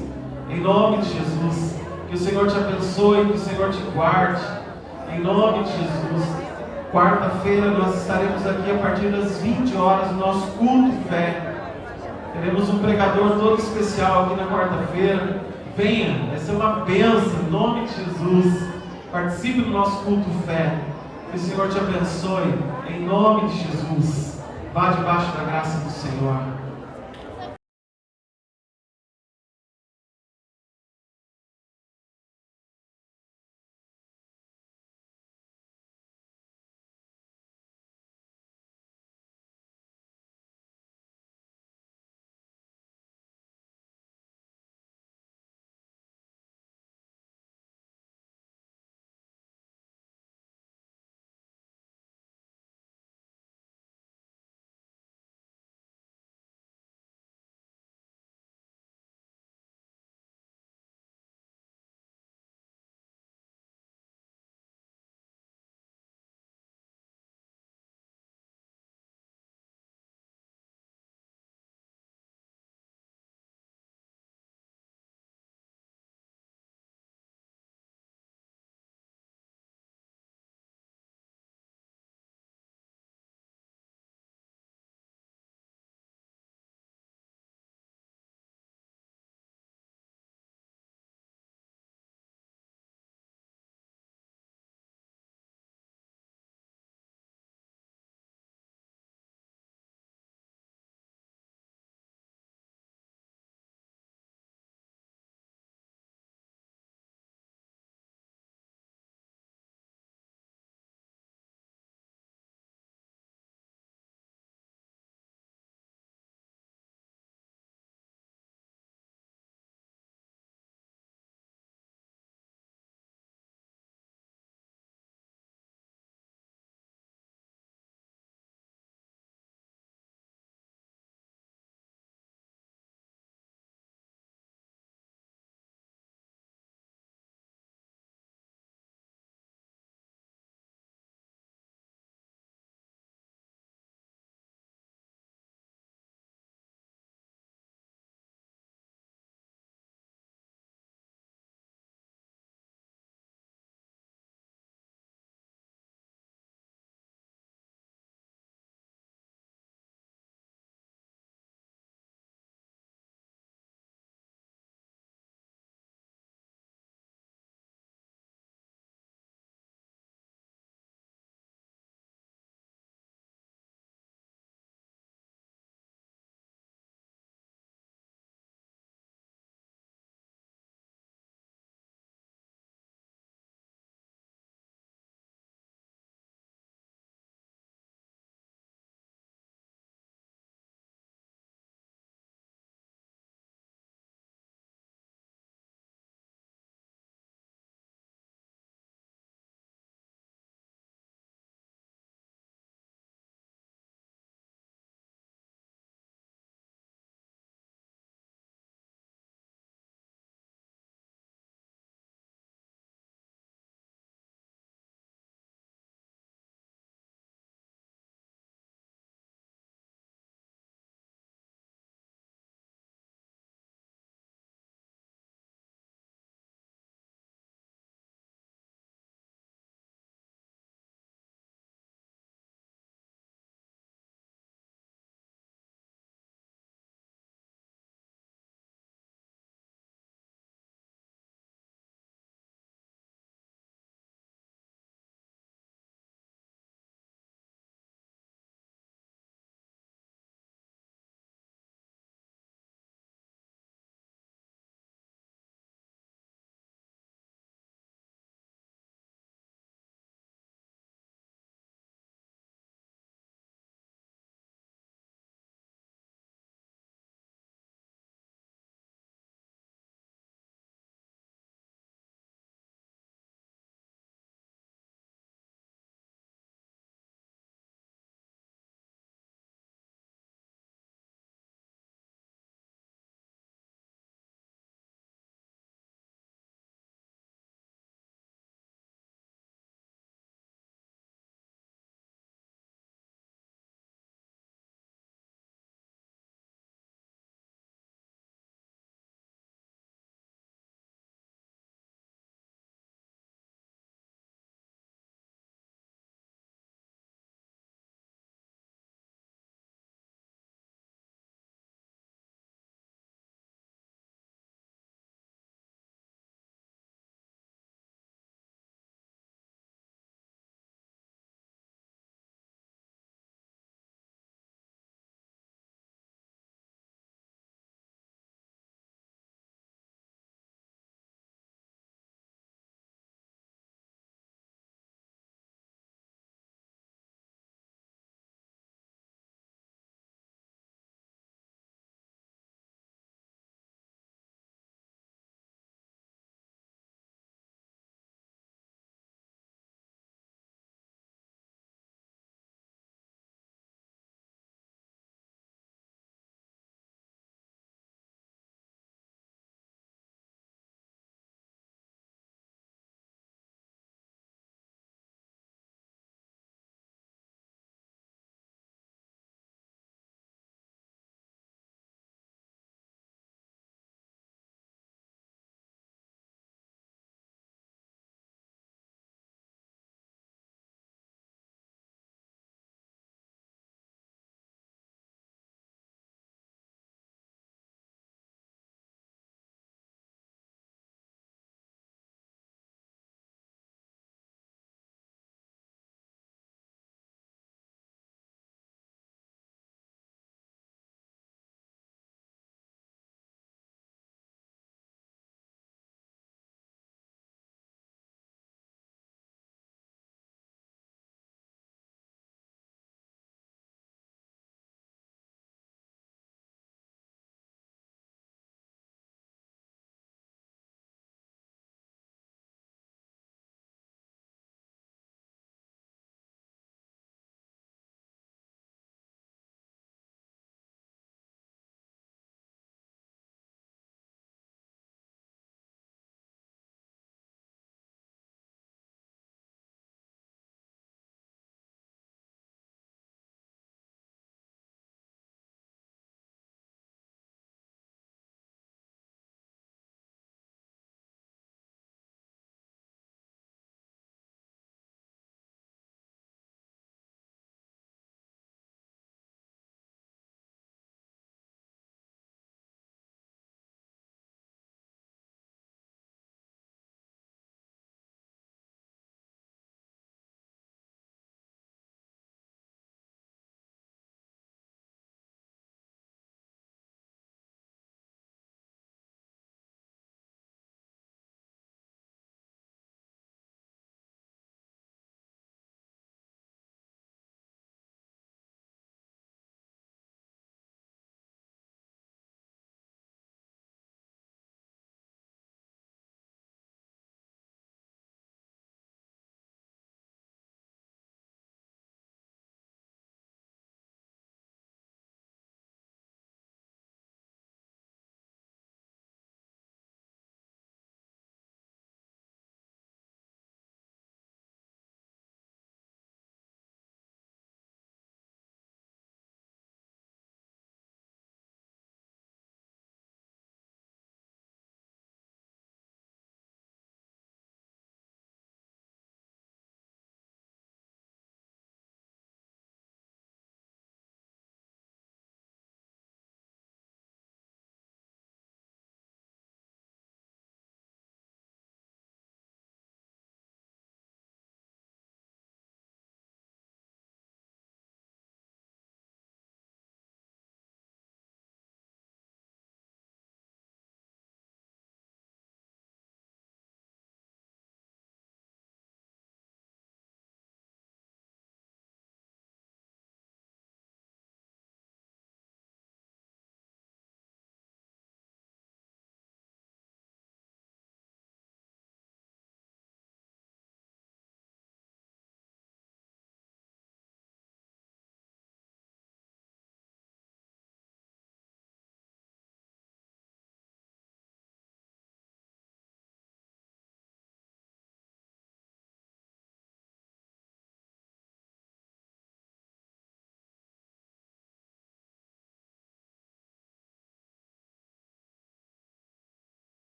Em nome de Jesus. Que o Senhor te abençoe, que o Senhor te guarde. Em nome de Jesus. Quarta-feira nós estaremos aqui a partir das 20 horas no nosso culto de fé. Teremos um pregador todo especial aqui na quarta-feira. Venha, vai ser uma bênção em nome de Jesus. Participe do nosso culto de fé. Que o Senhor te abençoe em nome de Jesus. Vá debaixo da graça do Senhor.